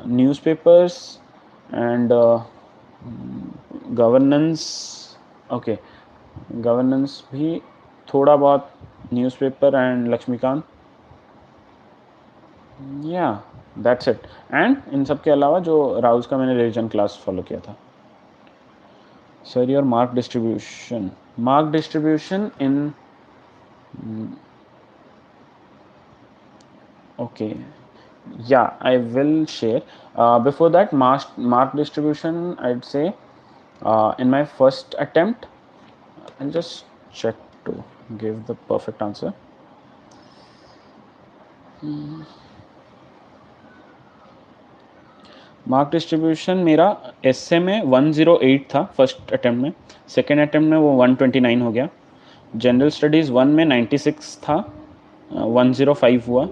newspapers and governance. Okay, governance भी थोड़ा बहुत न्यूज़पेपर एंड लक्ष्मीकांत, या दैट्स इट। एंड इन सब के अलावा जो राउज का मैंने रिलीजन क्लास फॉलो किया था। Sir your mark distribution in okay, yeah, I will share. Before that, mark distribution, I'd say in my first attempt, I'll just check to give the perfect answer. Mark distribution मेरा एसए में 108 था फर्स्ट अटेम्प्ट में, सेकेंड अटेम्प्ट में वो 129 हो गया। जनरल स्टडीज़ 1 में 96 था, 105 हुआ।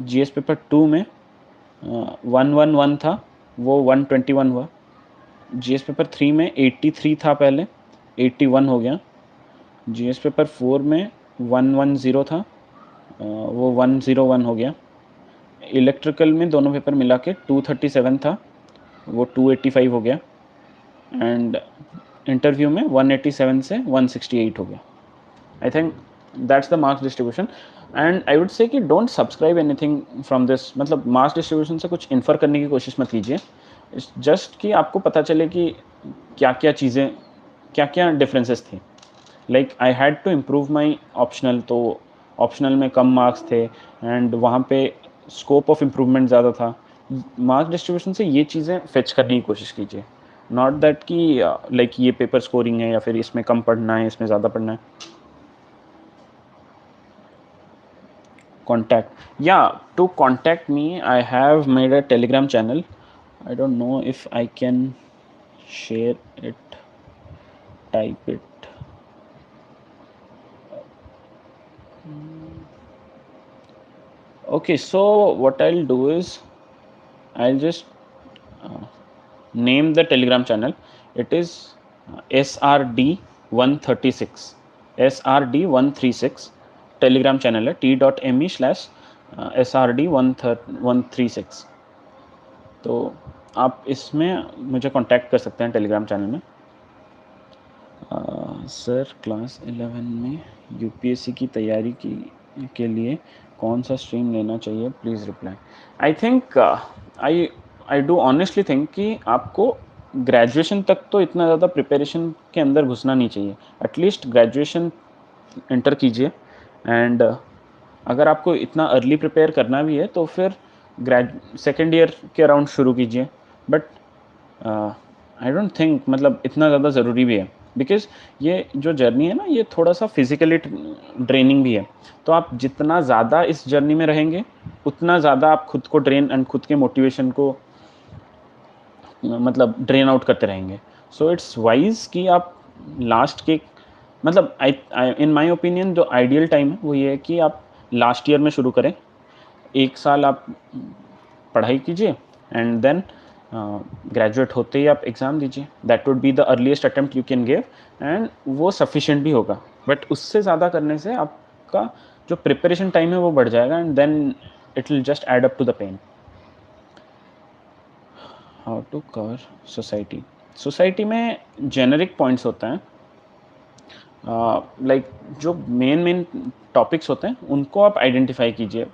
GS पेपर 2 में 111 था, वो 121 हुआ। GS पेपर 3 में 83 था पहले, 81 हो गया। GS पेपर 4 में 110 था, वो 101 हो गया। इलेक्ट्रिकल में दोनों पेपर मिला के 237 था, वो 285 हो गया। एंड इंटरव्यू में 187 से 168 हो गया। I think that's the marks distribution. And I would say कि don't subscribe anything from this, मतलब मार्क्स डिस्ट्रीब्यूशन से कुछ इन्फर करने की कोशिश मत कीजिए। जस्ट कि आपको पता चले कि क्या क्या चीज़ें, क्या क्या डिफरेंसेस थे। Like I had to improve my optional, तो ऑप्शनल में कम मार्क्स थे एंड वहाँ पे स्कोप ऑफ इम्प्रूवमेंट ज़्यादा था। मार्क्स डिस्ट्रीब्यूशन से ये चीज़ें फेच करने की कोशिश कीजिए, नॉट दैट कि लाइक ये पेपर स्कोरिंग है या फिर इसमें कम पढ़ना है, इसमें ज़्यादा पढ़ना है। Contact, yeah, to contact me I have made a Telegram channel. I don't know if I can share it, type it. Okay, so what I'll do is I'll just name the Telegram channel. It is SRD136, SRD136 Telegram channel है, t.me/SRD136। तो आप इसमें मुझे कांटेक्ट कर सकते हैं टेलीग्राम चैनल में। सर क्लास 11 में UPSC की तैयारी के लिए कौन सा स्ट्रीम लेना चाहिए, please reply. I think I do honestly think कि आपको ग्रेजुएशन तक तो इतना ज़्यादा प्रिपरेशन के अंदर घुसना नहीं चाहिए। एटलीस्ट ग्रेजुएशन इंटर कीजिए एंड अगर आपको इतना अर्ली प्रिपेयर करना भी है तो फिर सेकेंड ईयर के अराउंड शुरू कीजिए। बट आई डोंट थिंक मतलब इतना ज़्यादा ज़रूरी भी है, बिकॉज ये जो जर्नी है ना, ये थोड़ा सा फिजिकली ड्रेनिंग भी है। तो आप जितना ज़्यादा इस जर्नी में रहेंगे उतना ज़्यादा आप खुद को ड्रेन एंड खुद के मोटिवेशन को मतलब ड्रेन आउट करते रहेंगे। सो इट्स वाइज कि आप लास्ट के मतलब इन माय ओपिनियन जो आइडियल टाइम है वो ये है कि आप लास्ट ईयर में शुरू करें। एक साल आप पढ़ाई कीजिए एंड देन ग्रेजुएट होते ही आप एग्ज़ाम दीजिए। That would be the earliest attempt you can give and वो सफिशिएंट भी होगा। बट उससे ज़्यादा करने से आप आपका जो प्रिपरेशन टाइम है वो बढ़ जाएगा and then it will just add up to the pen. How to cover society. Society में जेनरिक पॉइंट्स होते हैं, लाइक जो मेन टॉपिक्स होते हैं उनको आप आइडेंटिफाई कीजिए.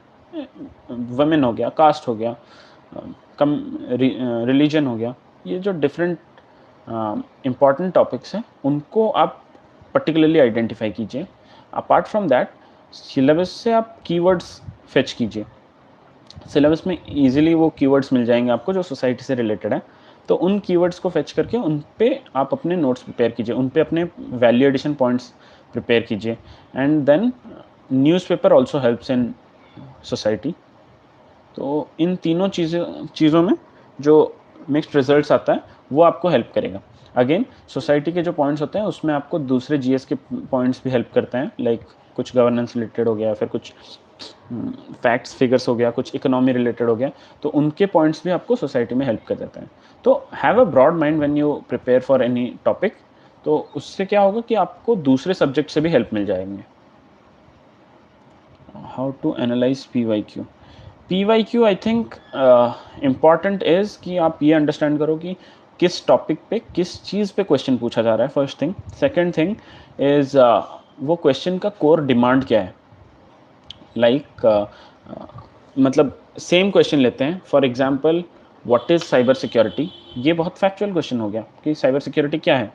वुमेन हो गया, कास्ट हो गया, कम रिलीजन हो गया, ये जो डिफरेंट इम्पॉर्टेंट टॉपिक्स हैं उनको आप पर्टिकुलरली आइडेंटिफाई कीजिए. अपार्ट फ्रॉम दैट सिलेबस से आप कीवर्ड्स फेच कीजिए. सिलेबस में इजीली वो कीवर्ड्स मिल जाएंगे आपको जो सोसाइटी से रिलेटेड है, तो उन कीवर्ड्स को फेच करके उन पे आप अपने नोट्स प्रिपेयर कीजिए, उन पे अपने वैल्यू एडिशन पॉइंट्स प्रिपेयर कीजिए. And then newspaper also helps in society. तो इन तीनों चीज़ों में जो मिक्स्ड रिजल्ट्स आता है वो आपको हेल्प करेगा. अगेन सोसाइटी के जो पॉइंट्स होते हैं उसमें आपको दूसरे जीएस के पॉइंट्स भी हेल्प करते हैं, लाइक कुछ गवर्नेंस रिलेटेड हो गया, फिर कुछ फैक्ट्स फिगर्स हो गया, कुछ इकोनॉमी रिलेटेड हो गया, तो उनके पॉइंट्स भी आपको सोसाइटी में हेल्प कर देते हैं. तो have a broad mind when you prepare for any topic. तो उससे क्या होगा कि आपको दूसरे सब्जेक्ट से भी हेल्प मिल जाएंगे. How to analyse PYQ. PYQ I think important is कि आप ये अंडरस्टैंड करो कि किस टॉपिक पे किस चीज़ पे क्वेश्चन पूछा जा रहा है, first thing. Second thing is वो क्वेश्चन का कोर डिमांड क्या है. लाइक मतलब सेम क्वेश्चन लेते हैं, for example what is cyber security. ये बहुत फैक्चुअल क्वेश्चन हो गया कि साइबर सिक्योरिटी क्या है.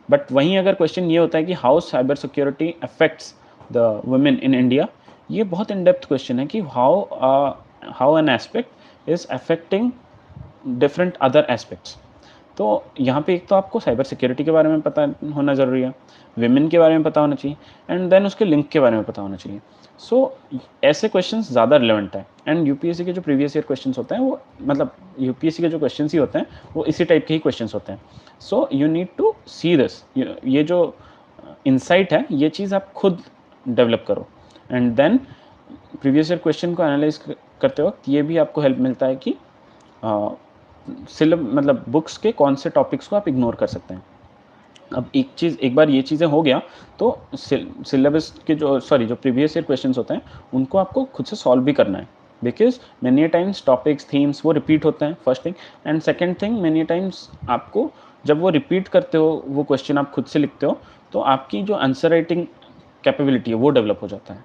बट वहीं अगर क्वेश्चन ये होता है कि how cyber security affects the women in India, ये बहुत इन डेप्थ क्वेश्चन है कि how an aspect is affecting different other aspects. तो यहाँ पे एक तो आपको साइबर सिक्योरिटी के बारे में पता होना ज़रूरी है, विमेन के बारे में पता होना चाहिए, एंड देन उसके लिंक के बारे में पता होना चाहिए. सो ऐसे क्वेश्चंस ज़्यादा रिलेवेंट है. एंड यूपीएससी के जो प्रीवियस ईयर क्वेश्चंस होते हैं वो मतलब यूपीएससी के जो क्वेश्चंस ही होते हैं वो इसी टाइप के ही क्वेश्चंस होते हैं. So you need to see this, ये जो इंसाइट है ये चीज़ आप खुद डेवलप करो. And then previous year question को एनालाइज करते वक्त ये भी आपको हेल्प मिलता है कि मतलब बुक्स के कौन से टॉपिक्स को आप इग्नोर कर सकते हैं. अब एक बार ये चीज़ें हो गया तो सिलेबस के जो प्रीवियस ईयर क्वेश्चंस होते हैं उनको आपको खुद से सॉल्व भी करना है, because many times topics themes वो रिपीट होते हैं, first thing. And second thing, many times आपको जब वो रिपीट करते हो, वो क्वेश्चन आप खुद से लिखते हो, तो आपकी जो आंसर राइटिंग कैपेबिलिटी है वो डेवलप हो जाता है.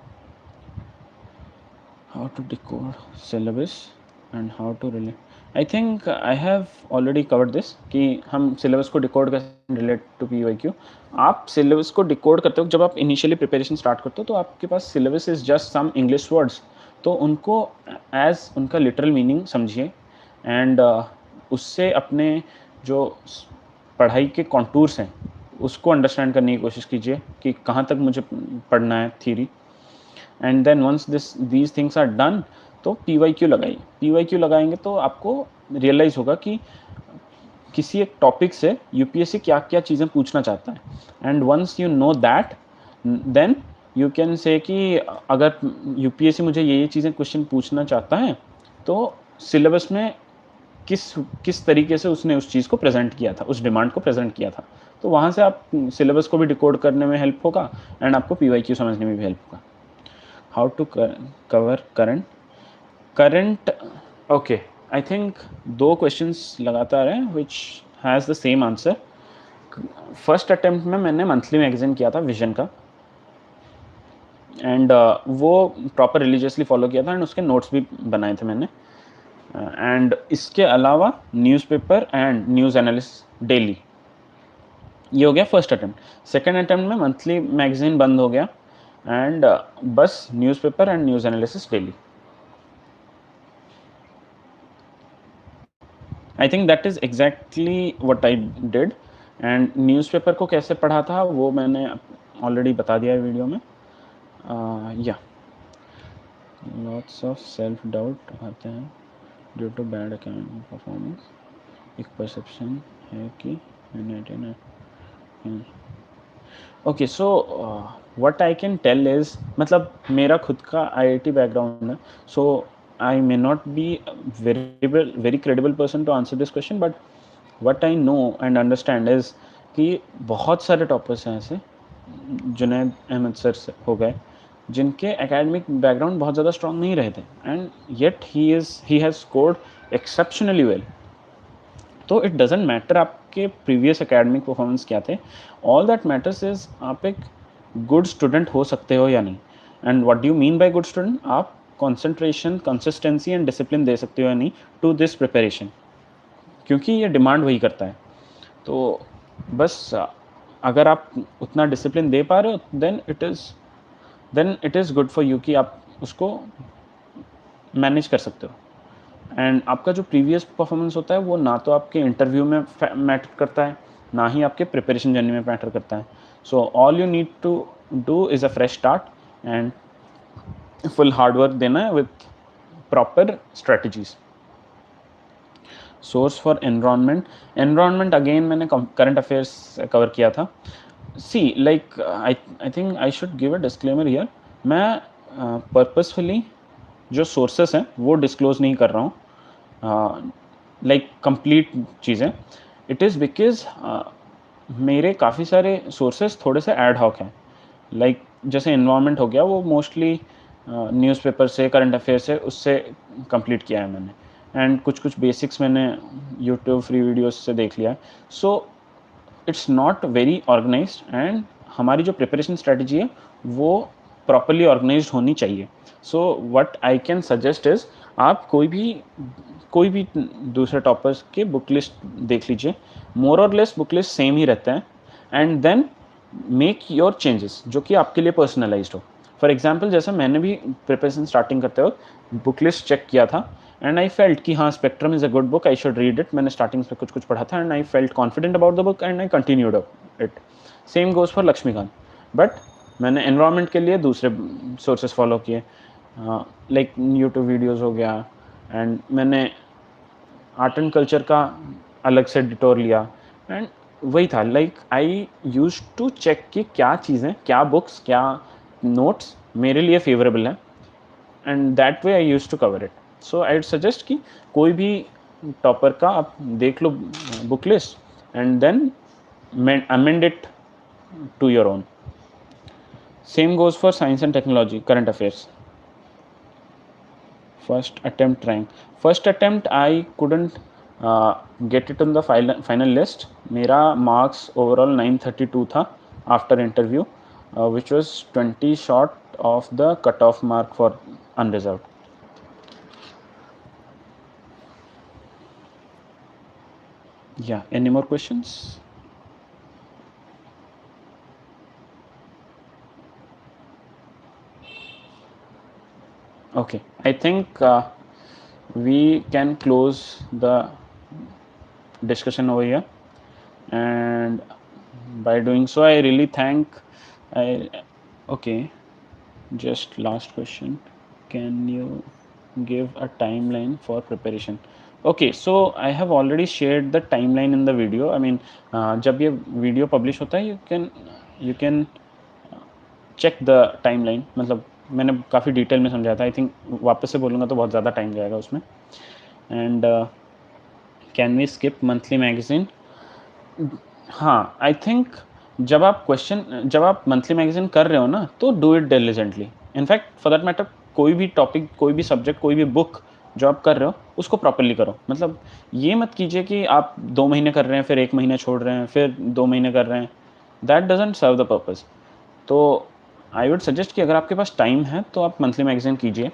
How to decode syllabus and how to relate. I think I have already covered this कि हम सिलेबस को डिकोड कैसे रिलेट टू PYQ. आप सिलेबस को डिकोड करते हो, जब आप इनिशियली प्रिपरेशन स्टार्ट करते हो तो आपके पास syllabus is just some English words, तो उनको एज उनका लिटरल मीनिंग समझिए. एंड उससे अपने जो पढ़ाई के कॉन्टूर्स हैं उसको अंडरस्टैंड करने की कोशिश कीजिए कि कहाँ तक मुझे पढ़ना है theory. And then once these things are done तो PYQ लगाइए. PYQ लगाएंगे तो आपको रियलाइज़ होगा कि किसी एक टॉपिक से यूपीएससी क्या क्या चीज़ें पूछना चाहता है. And once you know that then you can say कि अगर यूपीएससी मुझे ये चीज़ें क्वेश्चन पूछना चाहता है तो सिलेबस में किस तरीके से उसने उस चीज़ को प्रेजेंट किया था, उस डिमांड को प्रेजेंट किया था. तो वहाँ से आप सिलेबस को भी डिकोड करने में हेल्प होगा एंड आपको PYQ समझने में भी हेल्प होगा. How to cover current. Okay, I think 2 questions लगातार हैं which has the same answer. First attempt में मैंने मंथली मैगजीन किया था विजन का, एंड वो प्रॉपर रिलीजियसली फॉलो किया था एंड उसके नोट्स भी बनाए थे मैंने. एंड इसके अलावा newspaper and news analysis daily, ये हो गया फर्स्ट अटेम्प्ट. सेकेंड अटेम्प्ट में मंथली मैगजीन बंद हो गया एंड बस newspaper and news analysis daily. I think that is exactly what I did. And newspaper को कैसे पढ़ा था वो मैंने ऑलरेडी बता दिया है वीडियो में. या लॉट्स ऑफ सेल्फ डाउट आते हैं due to bad academic performance. एक परसेप्शन है कि okay. So what I can tell is, मतलब मेरा खुद का IIT बैकग्राउंड है, सो I may not be a very credible person to answer this question, but what I know and understand is कि बहुत सारे टॉपर्स हैं ऐसे, जुनैद अहमद सर हो गए, जिनके एकेडमिक बैकग्राउंड बहुत ज़्यादा स्ट्रॉन्ग नहीं रहे थे, and yet he has scored exceptionally well. तो इट डजेंट मैटर आपके प्रीवियस एकेडमिक परफॉर्मेंस क्या थे, ऑल दैट मैटर्स इज आप एक गुड स्टूडेंट हो सकते हो या नहीं। And what do you mean by good student, आप कॉन्सेंट्रेशन, कंसिस्टेंसी एंड डिसिप्लिन दे सकते हो या नहीं टू दिस प्रिपरेशन, क्योंकि ये डिमांड वही करता है। तो बस अगर आप उतना डिसिप्लिन दे पा रहे हो, then it is good for you कि आप उसको मैनेज कर सकते हो। एंड आपका जो प्रीवियस परफॉर्मेंस होता है वो ना तो आपके इंटरव्यू में मैटर करता है, ना ही आपके प्रिपरेशन जर्नी में मैटर करता है। So all you need to do is a fresh start and full hard work देना है with proper strategies. Source for environment again मैंने करंट अफेयर्स कवर किया था। See like I think I should give a disclaimer here, मैं पर्पसफुली जो सोर्सेस हैं वो डिस्क्लोज नहीं कर रहा हूँ, लाइक कंप्लीट चीज़ें। इट इज़ बिकॉज मेरे काफ़ी सारे सोर्सेस थोड़े से एड हॉक हैं, लाइक जैसे एनवायरनमेंट हो गया, वो मोस्टली न्यूज़पेपर से, करंट अफेयर से, उससे कंप्लीट किया है मैंने। एंड कुछ कुछ बेसिक्स मैंने यूट्यूब फ्री वीडियोस से देख लिया है। So it's not very organised, and हमारी जो प्रिपरेशन स्ट्रेटजी है वो प्रॉपरली ऑर्गेनाइज्ड होनी चाहिए। सो what I can suggest is, आप कोई भी दूसरे टॉपर्स के बुक लिस्ट देख लीजिए, मोर और लेस बुक लिस्ट सेम ही रहता है, and then make your changes जो कि आपके लिए पर्सनलाइज्ड हो। फॉर एग्जाम्पल, जैसे मैंने भी प्रिपरेशन स्टार्टिंग करते वक्त बुक लिस्ट चेक किया था, एंड आई फेल्ट कि हाँ, spectrum is a good book, I should read it. मैंने स्टार्टिंग में कुछ कुछ पढ़ा था, and I felt confident about the book, and I continued it. Same goes for Laxmikant. But मैंने एनवायरनमेंट के लिए दूसरे सोर्सेज फॉलो किए, लाइक यूट्यूब वीडियोज़ हो गया, एंड मैंने आर्ट एंड कल्चर का अलग से डिटोर लिया। एंड वही था, like I use to check कि क्या चीज़ें, क्या बुक्स, क्या नोट्स मेरे लिए फेवरेबल हैं, and that way I use to cover it. So I would suggest कि कोई भी टॉपर का आप देख लो book list, and then amend it to your own. Same goes for science and technology, current affairs. First attempt I couldn't get it on the final list. मेरा मार्क्स ओवरऑल 932 था after interview, which was 20 short of the cut off mark for unreserved. Yeah, any more questions? Okay, I think we can close the discussion over here, and by doing so, I really thank. I Okay, just last question. Can you give a timeline for preparation? Okay, so I have already shared the timeline in the video. I mean, जब ये वीडियो पब्लिश होता है, you can check the timeline. मतलब मैंने काफ़ी डिटेल में समझाया था, आई थिंक वापस से बोलूँगा तो बहुत ज़्यादा टाइम जाएगा उसमें। And can we skip monthly magazine? हाँ, आई थिंक जब आप मंथली मैगज़ीन कर रहे हो ना, तो do it diligently. In fact for that matter, कोई भी टॉपिक, कोई भी सब्जेक्ट, कोई भी बुक जो आप कर रहे हो, उसको प्रॉपर्ली करो। मतलब ये मत कीजिए कि आप 2 महीने कर रहे हैं, फिर 1 महीना छोड़ रहे हैं, फिर 2 महीने कर रहे हैं। That doesn't serve the purpose. तो आई वुड सजेस्ट कि अगर आपके पास टाइम है तो आप मंथली मैगज़ीन कीजिए,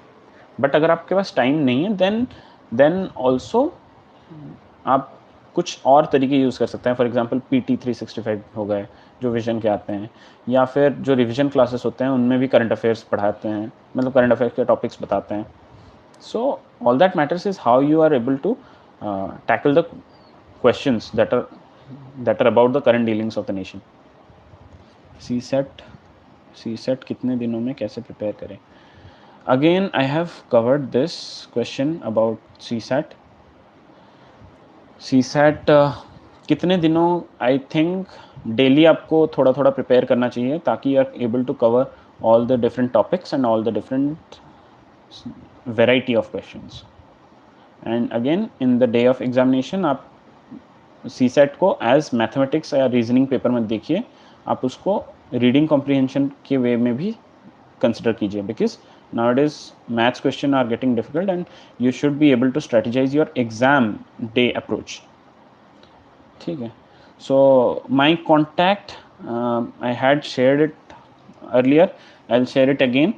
बट अगर आपके पास टाइम नहीं है, देन ऑल्सो आप कुछ और तरीके यूज़ कर सकते हैं। फॉर एग्जांपल PT 365 हो गए, जो विज़न के आते हैं, या फिर जो रिवीजन क्लासेस होते हैं उनमें भी करंट अफेयर्स पढ़ाते हैं, मतलब करंट अफेयर्स के टॉपिक्स बताते हैं। So all that matters is how you are able to tackle the questions that are about the current dealings of the nation. CSAT कितने दिनों में कैसे प्रिपेयर करें? Again I have covered this question about CSAT कितने दिनों, आई थिंक डेली आपको थोड़ा थोड़ा प्रिपेयर करना चाहिए, ताकि you are able to cover all the different topics and all the different variety of questions. And again in the day of examination आप सीसेट को एज मैथमेटिक्स या रीजनिंग पेपर मत देखिए, आप उसको रीडिंग कॉम्प्रिहेंशन के वे में भी कंसिडर कीजिए, because nowadays maths question are getting difficult and you should be able to strategize your exam day approach. ठीक है. So my contact, I had shared it earlier, I'll share it again.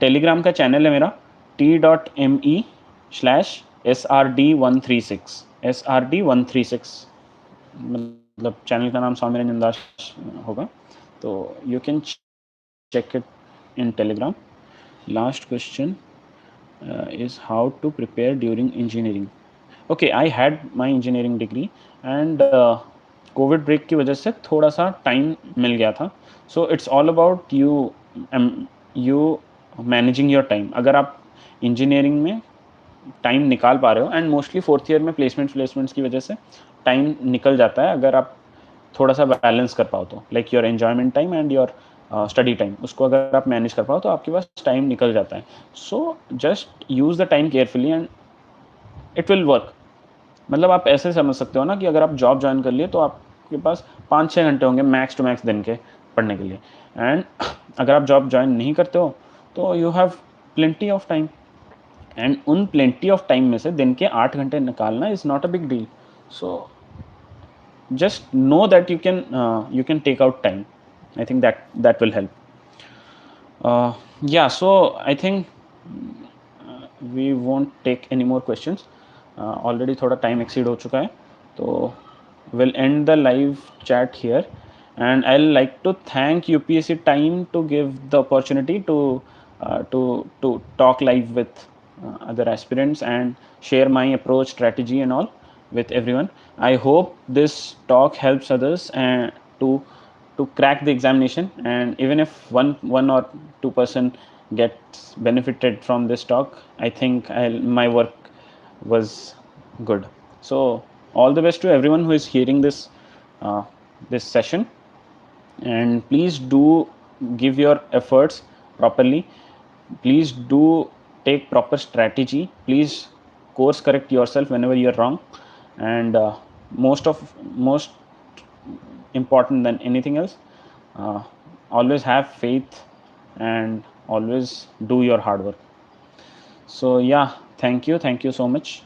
Telegram का चैनल है मेरा t.me/srd136 srd136, मतलब चैनल का नाम स्वामी रंजन दास होगा, तो you can check it in Telegram. Last question is how to prepare during engineering. Okay, I had my engineering degree and Covid break की वजह से थोड़ा सा टाइम मिल गया था. So it's all about you managing your time. अगर आप इंजीनियरिंग में टाइम निकाल पा रहे हो, एंड मोस्टली फोर्थ ईयर में प्लेसमेंट्स की वजह से टाइम निकल जाता है, अगर आप थोड़ा सा बैलेंस कर पाओ तो, like your enjoyment time and your study time, उसको अगर आप मैनेज कर पाओ तो आपके पास टाइम निकल जाता है. So just use the time carefully and it will work. मतलब आप ऐसे समझ सकते हो ना कि अगर आप जॉब ज्वाइन कर लिए तो आपके पास 5-6 घंटे होंगे मैक्स टू मैक्स दिन के पढ़ने के लिए, एंड अगर आप जॉब ज्वाइन नहीं करते हो तो you have plenty of time, and उन प्लेंटी ऑफ टाइम में से दिन के 8 घंटे निकालना is not a big deal. So just know that you can take out time. I think that will help. Yeah, so I think we won't take any more questions. Already thoda time exceed ho chuka hai, तो we'll end the live chat here, and I'll like to thank UPSC time to give the opportunity to talk live with other aspirants and share my approach, strategy and all with everyone. I hope this talk helps others and to crack the examination, and even if one or two person gets benefited from this talk, I think my work was good. So all the best to everyone who is hearing this this session, and please do give your efforts properly. Please do take proper strategy. Please course correct yourself whenever you are wrong, and most important than anything else, always have faith and always do your hard work. So yeah, thank you so much.